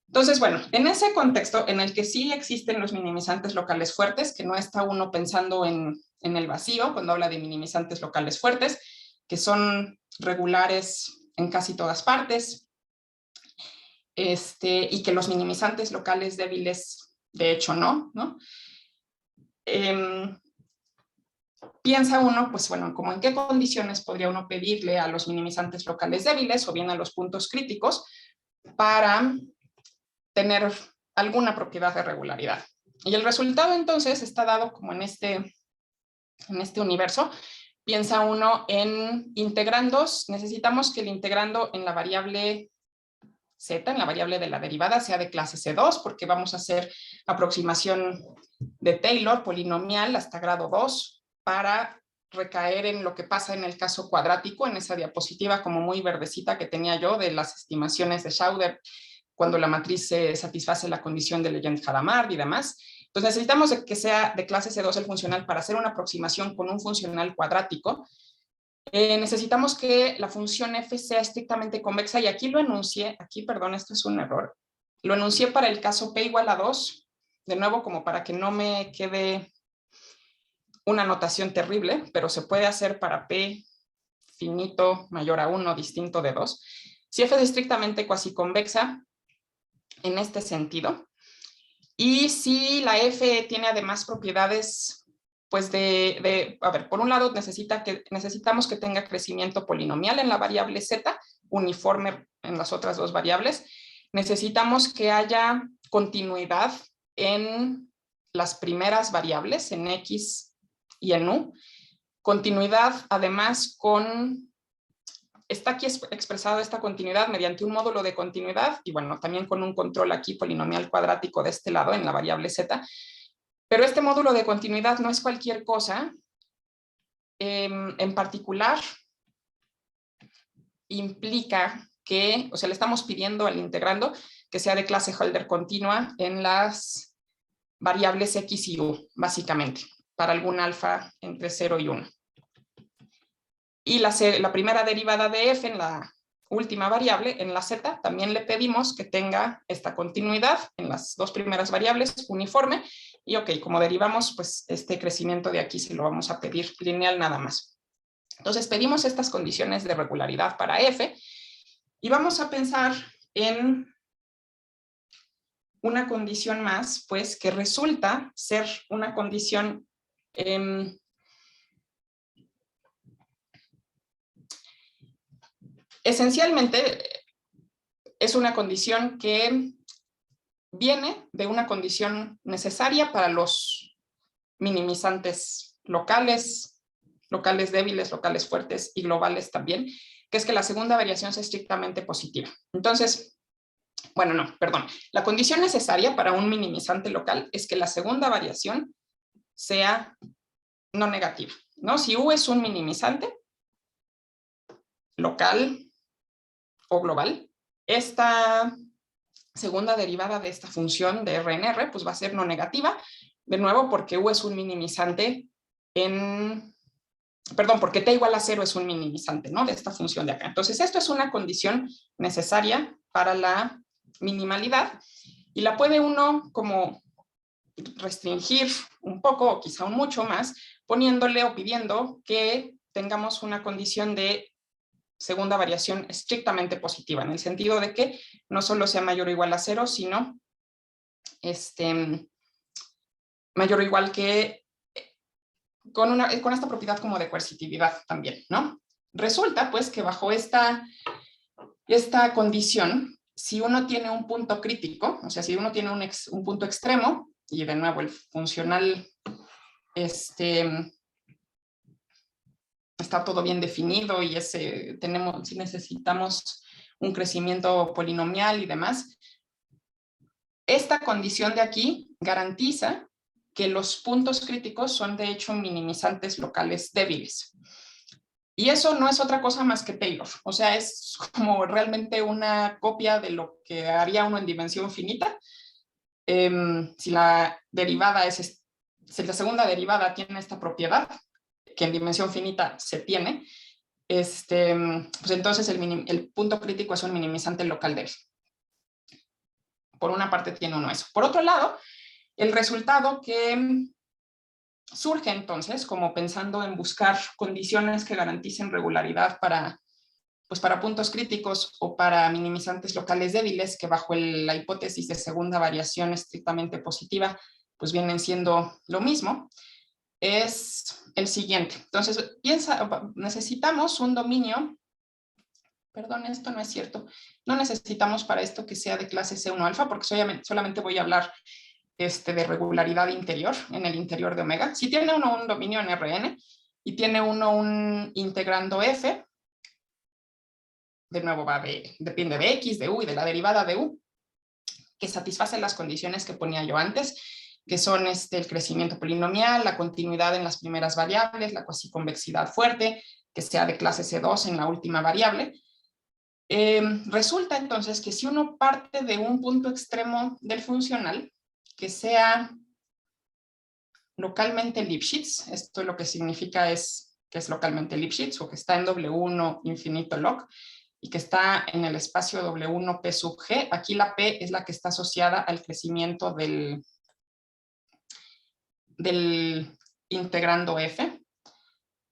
Entonces, bueno, en ese contexto en el que sí existen los minimizantes locales fuertes, que no está uno pensando en el vacío cuando habla de minimizantes locales fuertes, que son regulares en casi todas partes, y que los minimizantes locales débiles, de hecho, no. Piensa uno, pues bueno, como en qué condiciones podría uno pedirle a los minimizantes locales débiles o bien a los puntos críticos para tener alguna propiedad de regularidad. Y el resultado entonces está dado como en este universo. Piensa uno en integrandos. Necesitamos que el integrando en la variable z, en la variable de la derivada, sea de clase C2, porque vamos a hacer aproximación de Taylor polinomial hasta grado 2 para recaer en lo que pasa en el caso cuadrático, en esa diapositiva como muy verdecita que tenía yo de las estimaciones de Schauder, cuando la matriz satisface la condición de Legendre-Hadamard y demás. Entonces necesitamos que sea de clase C2 el funcional para hacer una aproximación con un funcional cuadrático. Necesitamos que la función f sea estrictamente convexa, y aquí lo enuncié, perdón, esto es un error, lo enuncié para el caso p igual a 2, de nuevo como para que no me quede una notación terrible, pero se puede hacer para p finito mayor a 1 distinto de 2. Si f es estrictamente cuasiconvexa en este sentido, y si la f tiene además propiedades, pues a ver, por un lado necesitamos que tenga crecimiento polinomial en la variable z, uniforme en las otras dos variables. Necesitamos que haya continuidad en las primeras variables, en x y en u. Continuidad además está aquí expresada esta continuidad mediante un módulo de continuidad y bueno, también con un control aquí polinomial cuadrático de este lado en la variable z. Pero este módulo de continuidad no es cualquier cosa. En particular, implica que, o sea, le estamos pidiendo al integrando que sea de clase Hölder continua en las variables x y u, básicamente, para algún alfa entre 0 y 1. Y la primera derivada de f en la última variable, en la z, también le pedimos que tenga esta continuidad en las dos primeras variables, uniforme. Y ok, como derivamos, pues este crecimiento de aquí se lo vamos a pedir lineal nada más. Entonces pedimos estas condiciones de regularidad para f y vamos a pensar en una condición más, pues que resulta ser una condición esencialmente es una condición que viene de una condición necesaria para los minimizantes locales, locales débiles, locales fuertes y globales también, que es que la segunda variación sea estrictamente positiva. Entonces, bueno, no, perdón. La condición necesaria para un minimizante local es que la segunda variación sea no negativa, ¿no? Si U es un minimizante local o global, esta segunda derivada de esta función de RNR pues va a ser no negativa, de nuevo porque U es un minimizante porque t igual a 0 es un minimizante, ¿no? De esta función de acá. Entonces esto es una condición necesaria para la minimalidad y la puede uno como restringir un poco o quizá un mucho más poniéndole o pidiendo que tengamos una condición de segunda variación estrictamente positiva, en el sentido de que no solo sea mayor o igual a 0, sino mayor o igual que con esta propiedad como de coercitividad también, ¿no? Resulta pues que bajo esta condición, si uno tiene un punto crítico, o sea, si uno tiene un punto extremo, y de nuevo el funcional está todo bien definido y si necesitamos un crecimiento polinomial y demás, esta condición de aquí garantiza que los puntos críticos son de hecho minimizantes locales débiles. Y eso no es otra cosa más que Taylor. O sea, es como realmente una copia de lo que haría uno en dimensión finita. Si la segunda derivada tiene esta propiedad, que en dimensión finita se tiene, pues entonces el punto crítico es un minimizante local débil. Por una parte tiene uno eso. Por otro lado, el resultado que surge entonces, como pensando en buscar condiciones que garanticen regularidad para puntos críticos o para minimizantes locales débiles, que bajo la hipótesis de segunda variación estrictamente positiva, pues vienen siendo lo mismo, es el siguiente. Entonces, necesitamos un dominio, perdón, esto no es cierto, no necesitamos para esto que sea de clase C1 alfa, porque solamente voy a hablar de regularidad interior, en el interior de omega. Si tiene uno un dominio en Rn y tiene uno un integrando f, de nuevo depende de x, de u y de la derivada de u, que satisface las condiciones que ponía yo antes. que son el crecimiento polinomial, la continuidad en las primeras variables, la cuasiconvexidad fuerte, que sea de clase C2 en la última variable. Resulta entonces que si uno parte de un punto extremo del funcional, que sea localmente Lipschitz, esto lo que significa es que es localmente Lipschitz o que está en W1 infinito log y que está en el espacio W1 P sub G. Aquí la P es la que está asociada al crecimiento del integrando F.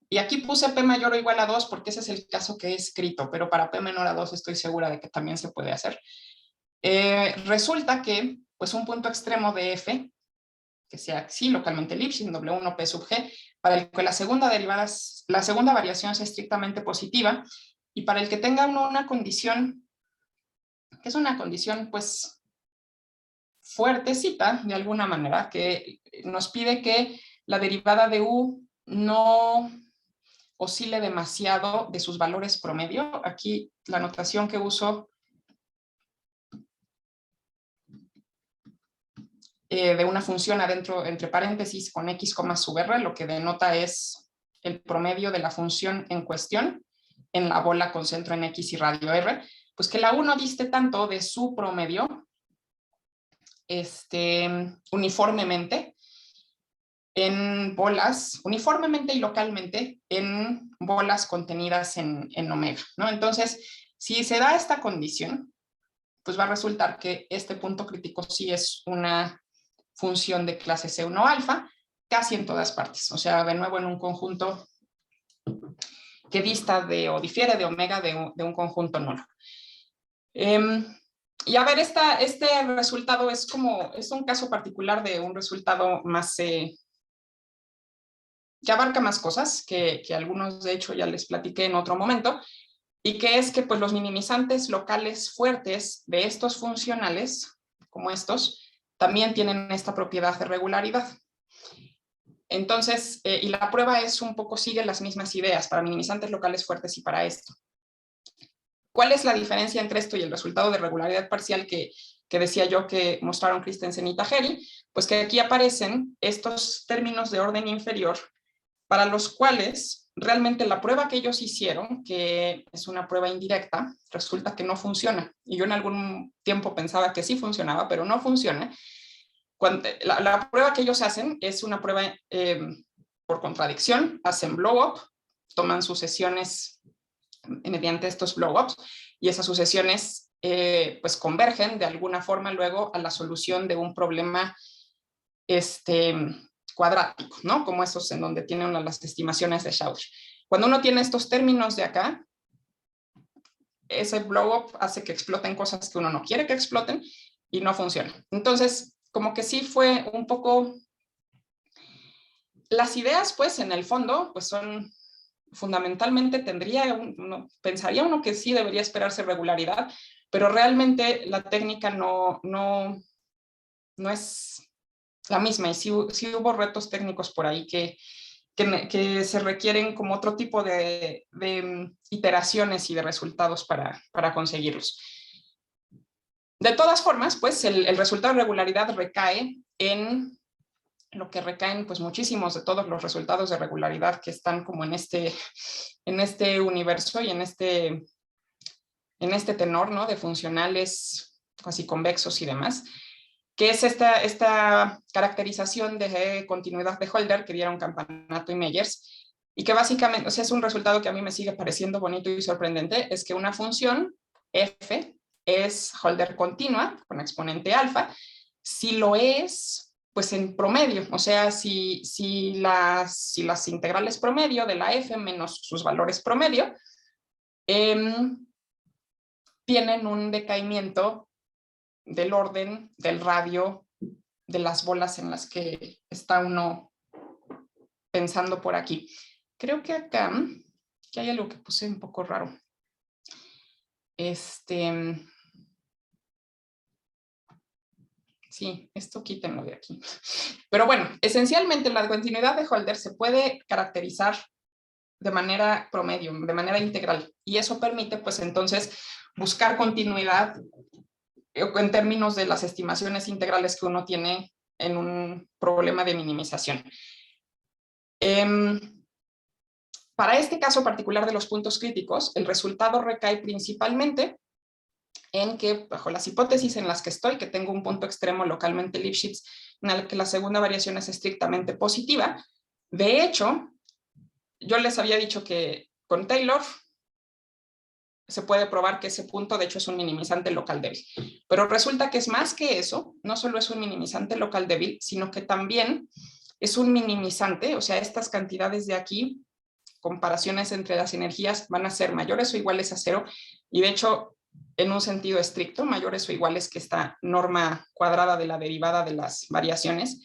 Y aquí puse P mayor o igual a 2 porque ese es el caso que he escrito, pero para P menor a 2 estoy segura de que también se puede hacer. Resulta que pues un punto extremo de F, que sea así localmente Lipschitz, W1 P sub G, para el que la segunda variación sea estrictamente positiva, y para el que tenga una condición, que es una condición pues fuertecita de alguna manera, que nos pide que la derivada de U no oscile demasiado de sus valores promedio. Aquí la notación que uso de una función adentro, entre paréntesis, con x, sub r, lo que denota es el promedio de la función en cuestión en la bola con centro en x y radio r, pues que la U no diste tanto de su promedio uniformemente en bolas, uniformemente y localmente en bolas contenidas en omega, ¿no? Entonces, si se da esta condición, pues va a resultar que este punto crítico sí es una función de clase C1 alfa, casi en todas partes. O sea, de nuevo en un conjunto que dista de o difiere de omega de un conjunto nulo. Y a ver, este resultado es un caso particular de un resultado más, que abarca más cosas, que algunos de hecho ya les platiqué en otro momento, y que es que pues los minimizantes locales fuertes de estos funcionales, como estos, también tienen esta propiedad de regularidad. Entonces, y la prueba es un poco, sigue las mismas ideas para minimizantes locales fuertes y para esto. ¿Cuál es la diferencia entre esto y el resultado de regularidad parcial que decía yo que mostraron Christensen y Tajeri? Pues que aquí aparecen estos términos de orden inferior para los cuales realmente la prueba que ellos hicieron, que es una prueba indirecta, resulta que no funciona. Y yo en algún tiempo pensaba que sí funcionaba, pero no funciona. La prueba que ellos hacen es una prueba por contradicción, hacen blow-up, toman sucesiones mediante estos blow-ups y esas sucesiones pues convergen de alguna forma luego a la solución de un problema cuadrático, ¿no? Como esos en donde tienen las estimaciones de Schauer. Cuando uno tiene estos términos de acá, ese blow-up hace que exploten cosas que uno no quiere que exploten y no funciona. Entonces, como que sí fue un poco... Las ideas, pues, en el fondo, pues son... Fundamentalmente pensaría uno que sí debería esperarse regularidad, pero realmente la técnica no es la misma, y sí hubo retos técnicos por ahí que se requieren como otro tipo de iteraciones y de resultados para conseguirlos. De todas formas, pues el resultado de regularidad recae en lo que recaen pues muchísimos de todos los resultados de regularidad que están como en este universo y en este tenor, ¿no? De funcionales casi convexos y demás, que es esta caracterización de continuidad de Hölder que dieron Campanato y Meyers, y que básicamente, o sea, es un resultado que a mí me sigue pareciendo bonito y sorprendente, es que una función f es Hölder continua con exponente alfa, si lo es, pues en promedio, o sea, si las integrales promedio de la f menos sus valores promedio tienen un decaimiento del orden del radio de las bolas en las que está uno pensando por aquí. Creo que acá que hay algo que puse un poco raro. Sí, esto quítenlo de aquí. Pero bueno, esencialmente la continuidad de Hölder se puede caracterizar de manera promedio, de manera integral, y eso permite pues entonces buscar continuidad en términos de las estimaciones integrales que uno tiene en un problema de minimización. Para este caso particular de los puntos críticos, el resultado recae principalmente en que, bajo las hipótesis en las que estoy, que tengo un punto extremo localmente Lipschitz, en el que la segunda variación es estrictamente positiva. De hecho, yo les había dicho que con Taylor se puede probar que ese punto, de hecho, es un minimizante local débil. Pero resulta que es más que eso, no solo es un minimizante local débil, sino que también es un minimizante, o sea, estas cantidades de aquí, comparaciones entre las energías van a ser mayores o iguales a cero, y de hecho, en un sentido estricto, mayores o iguales que esta norma cuadrada de la derivada de las variaciones,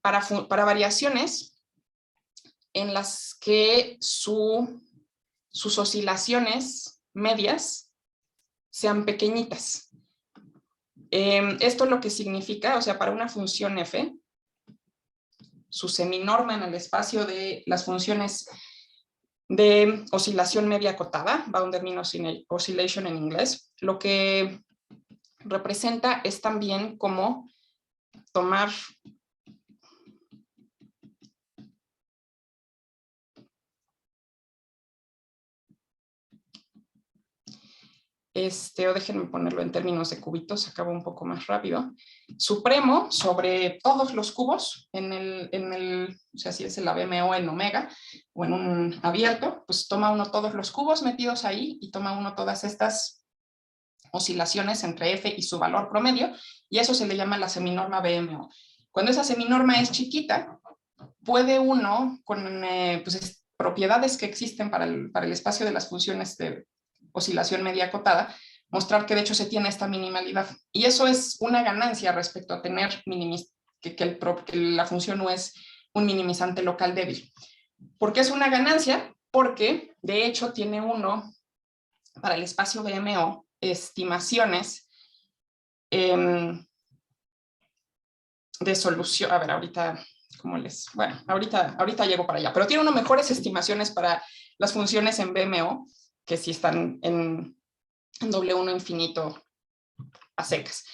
para variaciones en las que sus oscilaciones medias sean pequeñitas. Esto lo que significa, o sea, para una función f, su seminorma en el espacio de las funciones de oscilación media acotada, bounded mean oscillation en inglés, lo que representa es también como tomar o déjenme ponerlo en términos de cubitos, acabo un poco más rápido, supremo sobre todos los cubos o sea, si es la BMO en omega o en un abierto, pues toma uno todos los cubos metidos ahí y toma uno todas estas oscilaciones entre F y su valor promedio, y eso se le llama la seminorma BMO. Cuando esa seminorma es chiquita, puede uno, con pues, propiedades que existen para el espacio de las funciones de oscilación media acotada, mostrar que de hecho se tiene esta minimalidad. Y eso es una ganancia respecto a tener que la función no es un minimizante local débil. ¿Por qué es una ganancia? Porque de hecho tiene uno para el espacio BMO estimaciones de solución. A ver, ahorita, ¿cómo les? Bueno, ahorita llego para allá, pero tiene uno mejores estimaciones para las funciones en BMO que si están en W1 infinito a secas.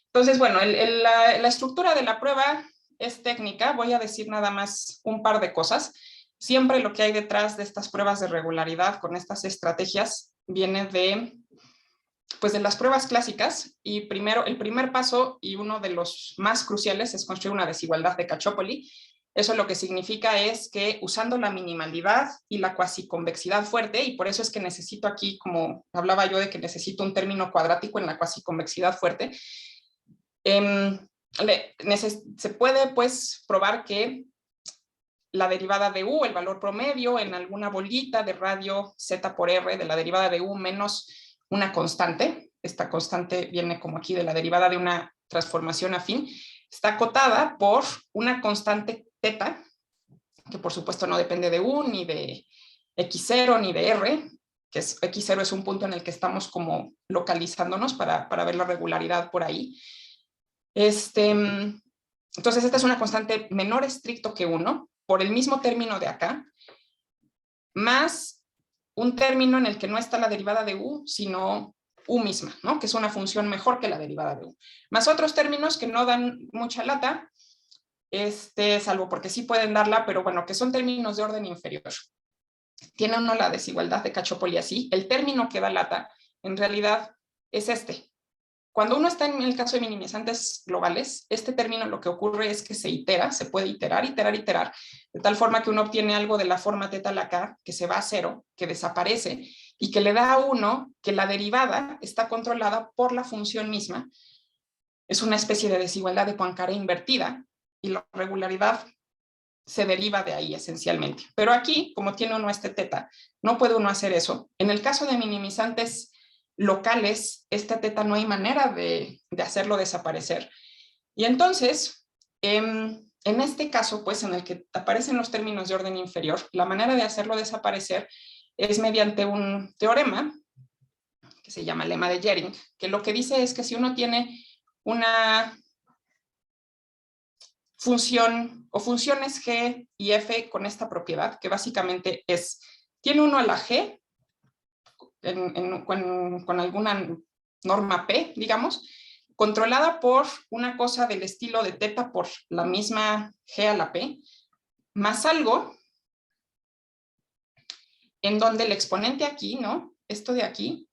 Entonces, bueno, la estructura de la prueba es técnica. Voy a decir nada más un par de cosas. Siempre lo que hay detrás de estas pruebas de regularidad con estas estrategias viene de las pruebas clásicas, y el primer paso y uno de los más cruciales es construir una desigualdad de Cacciopoli. Eso lo que significa es que usando la minimalidad y la cuasiconvexidad fuerte, y por eso es que necesito aquí, como hablaba yo de que necesito un término cuadrático en la cuasiconvexidad fuerte, se puede pues probar que la derivada de U, el valor promedio en alguna bolita de radio Z por R de la derivada de U menos una constante, esta constante viene como aquí de la derivada de una transformación afín, está acotada por una constante teta, que por supuesto no depende de U, ni de X0, ni de R, que X0 es un punto en el que estamos como localizándonos para ver la regularidad por ahí. Entonces esta es una constante menor estricto que 1, por el mismo término de acá, más un término en el que no está la derivada de U, sino U misma, ¿no? Que es una función mejor que la derivada de U. Más otros términos que no dan mucha lata, salvo porque sí pueden darla, pero bueno, que son términos de orden inferior. Tiene uno la desigualdad de Cacciopoli así. El término que da lata, en realidad, es este. Cuando uno está en el caso de minimizantes globales, este término lo que ocurre es que se puede iterar, de tal forma que uno obtiene algo de la forma teta a la k, que se va a cero, que desaparece, y que le da a uno que la derivada está controlada por la función misma. Es una especie de desigualdad de Poincaré invertida, y la regularidad se deriva de ahí esencialmente. Pero aquí, como tiene uno este teta, no puede uno hacer eso. En el caso de minimizantes locales, este teta no hay manera de hacerlo desaparecer. Y entonces, en este caso, pues en el que aparecen los términos de orden inferior, la manera de hacerlo desaparecer es mediante un teorema que se llama lema de Jering, que lo que dice es que si uno tiene una función o funciones G y F con esta propiedad, que básicamente tiene uno a la G con alguna norma P, digamos, controlada por una cosa del estilo de teta por la misma G a la P, más algo en donde el exponente aquí, ¿no? Esto de aquí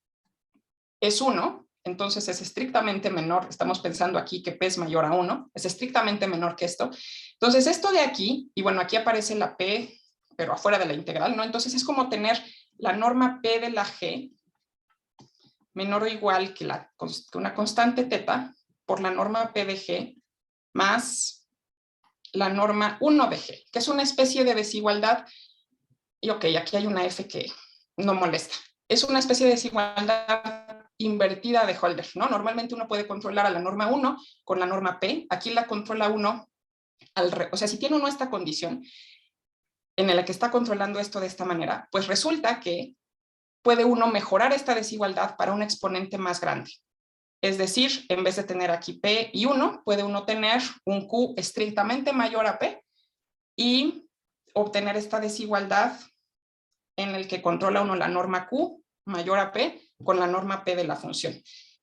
es 1, entonces es estrictamente menor. Estamos pensando aquí que P es mayor a 1, es estrictamente menor que esto. Entonces esto de aquí, y bueno, aquí aparece la P, pero afuera de la integral, ¿no? Entonces es como tener la norma P de la G menor o igual que una constante teta por la norma P de G más la norma 1 de G, que es una especie de desigualdad. Y ok, aquí hay una F que no molesta. Es una especie de desigualdad invertida de Holder, ¿no? Normalmente uno puede controlar a la norma 1 con la norma P. Aquí la controla uno o sea, si tiene uno esta condición en la que está controlando esto de esta manera, pues resulta que puede uno mejorar esta desigualdad para un exponente más grande. Es decir, en vez de tener aquí P y 1, puede uno tener un Q estrictamente mayor a P y obtener esta desigualdad en el que controla uno la norma Q mayor a P con la norma P de la función.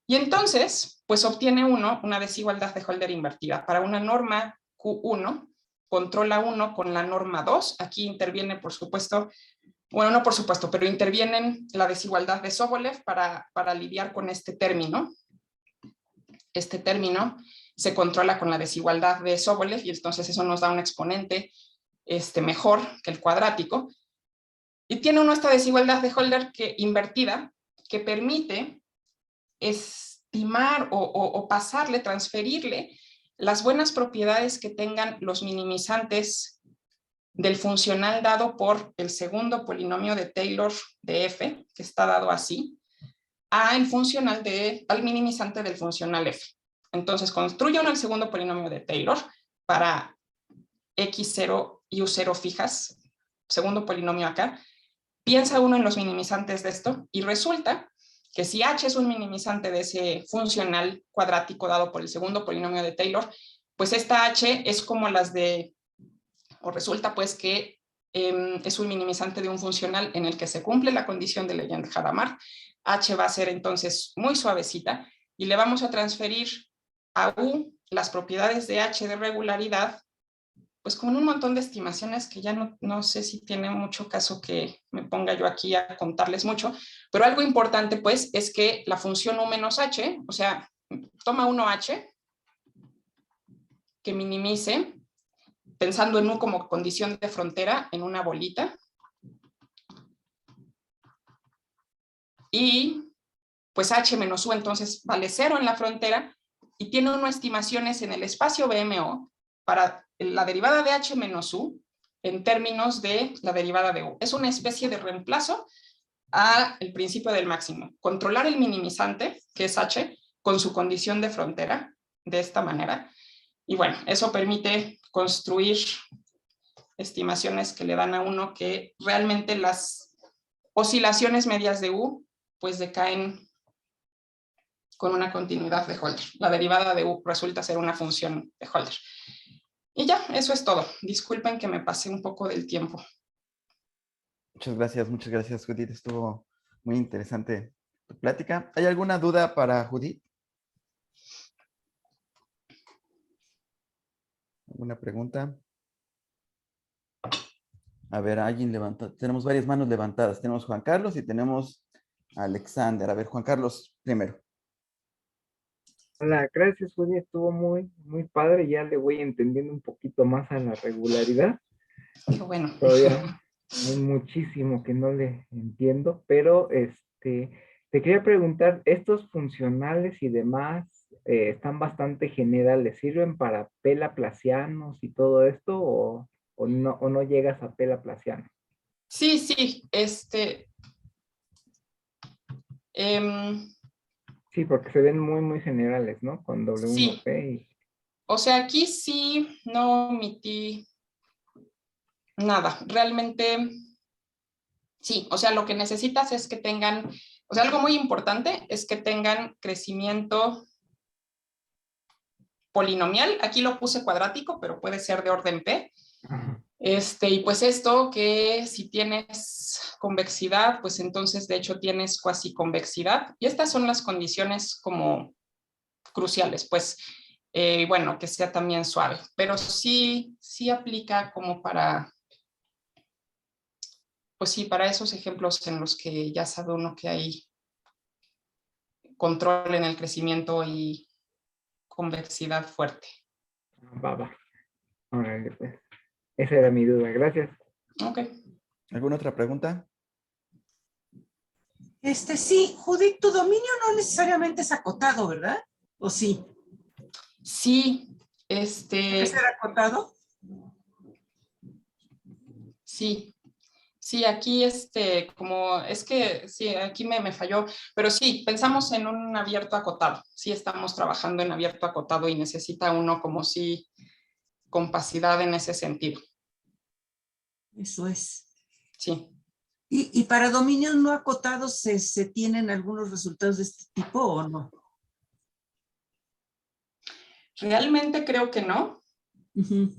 Y entonces, pues obtiene uno una desigualdad de Holder invertida. Para una norma Q1, controla uno con la norma 2. Aquí interviene, por supuesto, bueno, no por supuesto, pero intervienen la desigualdad de Sobolev para lidiar con este término. Este término se controla con la desigualdad de Sobolev y entonces eso nos da un exponente mejor que el cuadrático. Y tiene uno esta desigualdad de Holder invertida que permite estimar o pasarle, transferirle las buenas propiedades que tengan los minimizantes del funcional dado por el segundo polinomio de Taylor de F, que está dado así, al minimizante del funcional F. Entonces, construye uno el segundo polinomio de Taylor para X0 y U0 fijas, segundo polinomio acá, piensa uno en los minimizantes de esto y resulta que si H es un minimizante de ese funcional cuadrático dado por el segundo polinomio de Taylor, pues esta H es como las de, o resulta pues que es un minimizante de un funcional en el que se cumple la condición de Legendre-Hadamard. H va a ser entonces muy suavecita y le vamos a transferir a U las propiedades de H de regularidad, pues con un montón de estimaciones que ya no sé si tiene mucho caso que me ponga yo aquí a contarles mucho, pero algo importante pues es que la función U menos H, o sea, toma uno H que minimice, pensando en U como condición de frontera en una bolita, y pues H menos U entonces vale 0 en la frontera y tiene unas estimaciones en el espacio BMO para la derivada de H menos U en términos de la derivada de U. Es una especie de reemplazo al principio del máximo. Controlar el minimizante, que es H, con su condición de frontera, de esta manera. Y bueno, eso permite construir estimaciones que le dan a uno que realmente las oscilaciones medias de U pues decaen con una continuidad de Holder. La derivada de U resulta ser una función de Holder. Y ya, eso es todo. Disculpen que me pasé un poco del tiempo. Muchas gracias, Judith. Estuvo muy interesante tu plática. ¿Hay alguna duda para Judith? ¿Alguna pregunta? A ver, alguien levantó. Tenemos varias manos levantadas. Tenemos Juan Carlos y tenemos a Alexander. A ver, Juan Carlos primero. Hola, gracias, Judy. Estuvo muy padre. Ya le voy entendiendo un poquito más a la regularidad. Qué bueno. Todavía hay muchísimo que no le entiendo, pero te quería preguntar, ¿estos funcionales y demás están bastante generales? ¿Sirven para P laplacianos y todo esto o no llegas a P laplaciano? Sí, sí. Sí, porque se ven muy generales, ¿no? Con W1P sí. O sea, aquí sí no omití nada. Realmente, sí. O sea, lo que necesitas es que tengan, o sea, algo muy importante es que tengan crecimiento polinomial. Aquí lo puse cuadrático, pero puede ser de orden P. Y pues esto que si tienes convexidad, pues entonces de hecho tienes cuasi convexidad. Y estas son las condiciones como cruciales, pues, bueno, que sea también suave, pero sí aplica como para, pues sí, para esos ejemplos en los que ya sabe uno que hay control en el crecimiento y convexidad fuerte. Va. Órale, pues. Esa era mi duda. Gracias. Ok. ¿Alguna otra pregunta? Sí, Judith, tu dominio no necesariamente es acotado, ¿verdad? ¿O sí? Sí, ¿Puede ser acotado? sí, aquí como es que sí, aquí me falló, pero sí, pensamos en un abierto acotado. Sí, estamos trabajando en abierto acotado y necesita uno como si compacidad en ese sentido. Eso es. Sí. ¿Y para dominios no acotados se tienen algunos resultados de este tipo o no? Realmente creo que no. Uh-huh.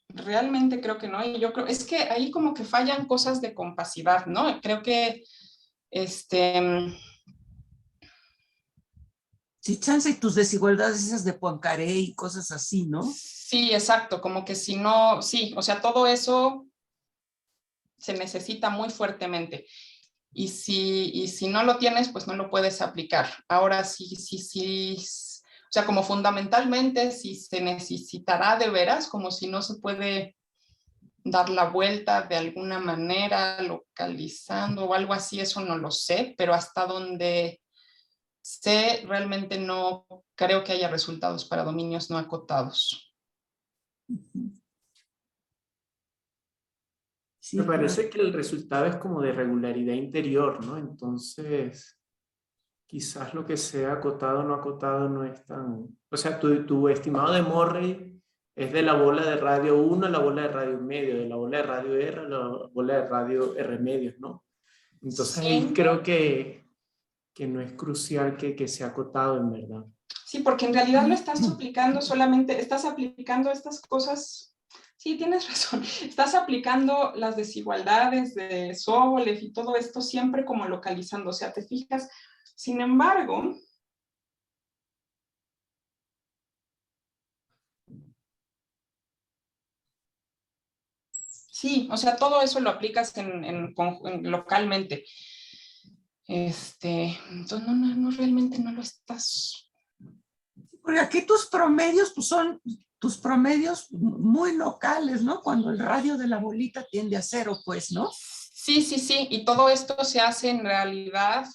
Realmente creo que no. Y yo creo, es que ahí como que fallan cosas de compacidad, ¿no? Creo que Sí, chance y tus desigualdades esas de Poincaré y cosas así, ¿no? sí, exacto, como que si no, sí, o sea, todo eso se necesita muy fuertemente. Y si no lo tienes, pues no lo puedes aplicar. Ahora sí, o sea, como fundamentalmente, si se necesitará de veras, como si no se puede dar la vuelta de alguna manera, localizando o algo así, eso no lo sé, pero hasta donde sé, realmente no creo que haya resultados para dominios no acotados. Sí, Me parece que el resultado es como de regularidad interior, ¿no? Entonces, quizás lo que sea acotado o no acotado no es tan... O sea, tu estimado de Morrey es de la bola de radio 1 a la bola de radio medio, de la bola de radio R a la bola de radio R medios, ¿no? Entonces ahí Sí, creo que no es crucial que sea acotado en verdad. sí, porque en realidad lo estás aplicando solamente, estás aplicando estas cosas. Sí, tienes razón. Estás aplicando las desigualdades de Sobolev y todo esto siempre como localizando, o sea, te fijas. Sin embargo, sí, o sea, todo eso lo aplicas localmente. Entonces, no, realmente no lo estás. porque aquí tus promedios pues son tus promedios muy locales, ¿no? Cuando el radio de la bolita tiende a cero, pues, ¿no? Sí, y todo esto se hace en realidad.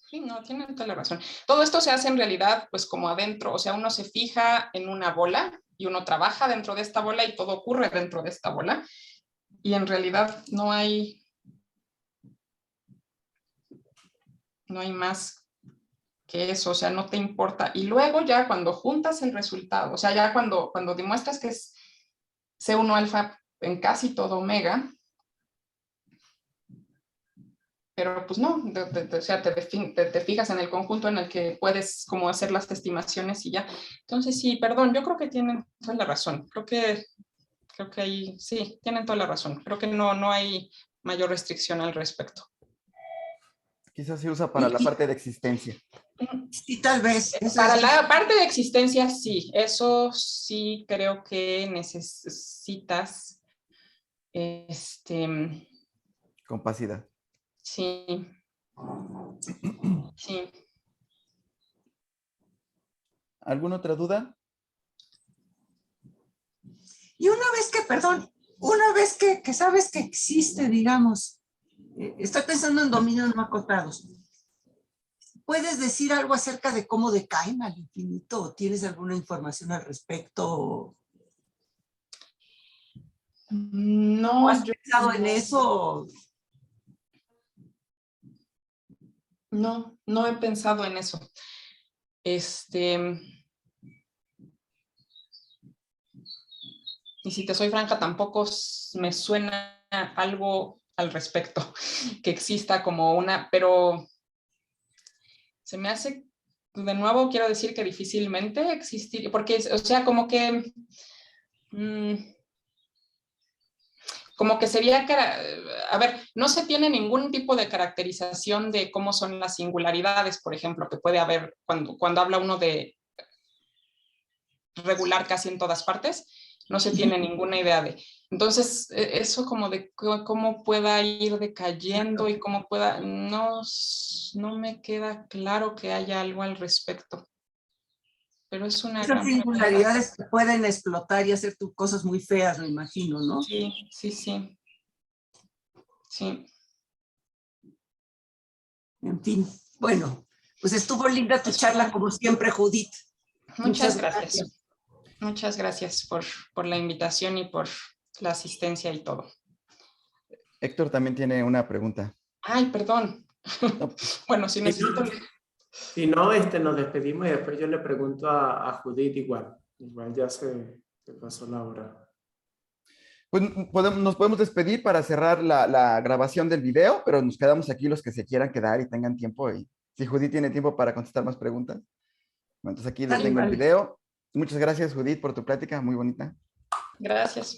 Sí, no, tienen toda la razón. Todo esto se hace en realidad, pues como adentro, o sea, uno se fija en una bola y uno trabaja dentro de esta bola y todo ocurre dentro de esta bola. Y en realidad no hay más que eso, o sea, no te importa. Y luego ya cuando juntas el resultado, o sea, ya cuando demuestras que es C1 alfa en casi todo omega, pero pues no, o sea, te fijas en el conjunto en el que puedes como hacer las estimaciones y ya. Entonces sí, perdón, yo creo que tienen toda la razón. Creo que ahí sí, tienen toda la razón. Creo que no hay mayor restricción al respecto. Quizás se usa para la parte de existencia. Sí, tal vez. Para la parte de existencia, sí. Eso sí creo que necesitas Compacidad. sí. Sí. ¿Alguna otra duda? Y una vez que sabes que existe, digamos, estoy pensando en dominios no acotados, ¿puedes decir algo acerca de cómo decaen al infinito? ¿Tienes alguna información al respecto? No, ¿Has pensado en eso? No he pensado en eso. Y si te soy franca, tampoco me suena algo al respecto, que exista como pero se me hace, de nuevo quiero decir que difícilmente existiría, porque, o sea, como como que sería, a ver, no se tiene ningún tipo de caracterización de cómo son las singularidades, por ejemplo, que puede haber cuando habla uno de regular casi en todas partes, no se tiene ninguna idea de. Entonces, eso como de cómo pueda ir decayendo y cómo pueda, no me queda claro que haya algo al respecto. Pero es una Esas singularidades que pueden explotar y hacer cosas muy feas, lo imagino, ¿no? Sí, sí, sí. Sí. En fin, bueno, pues estuvo linda tu charla como siempre, Judith. Muchas gracias. Muchas gracias por la invitación y por la asistencia y todo. Héctor también tiene una pregunta. Ay, perdón. No. Bueno, si necesito... Si no, nos despedimos y después yo le pregunto a Judith igual. Igual ya se pasó la hora. Pues nos podemos despedir para cerrar la grabación del video, pero nos quedamos aquí los que se quieran quedar y tengan tiempo. Y si Judith tiene tiempo para contestar más preguntas. Bueno, entonces aquí detengo el video. Muchas gracias, Judith, por tu plática, muy bonita. Gracias.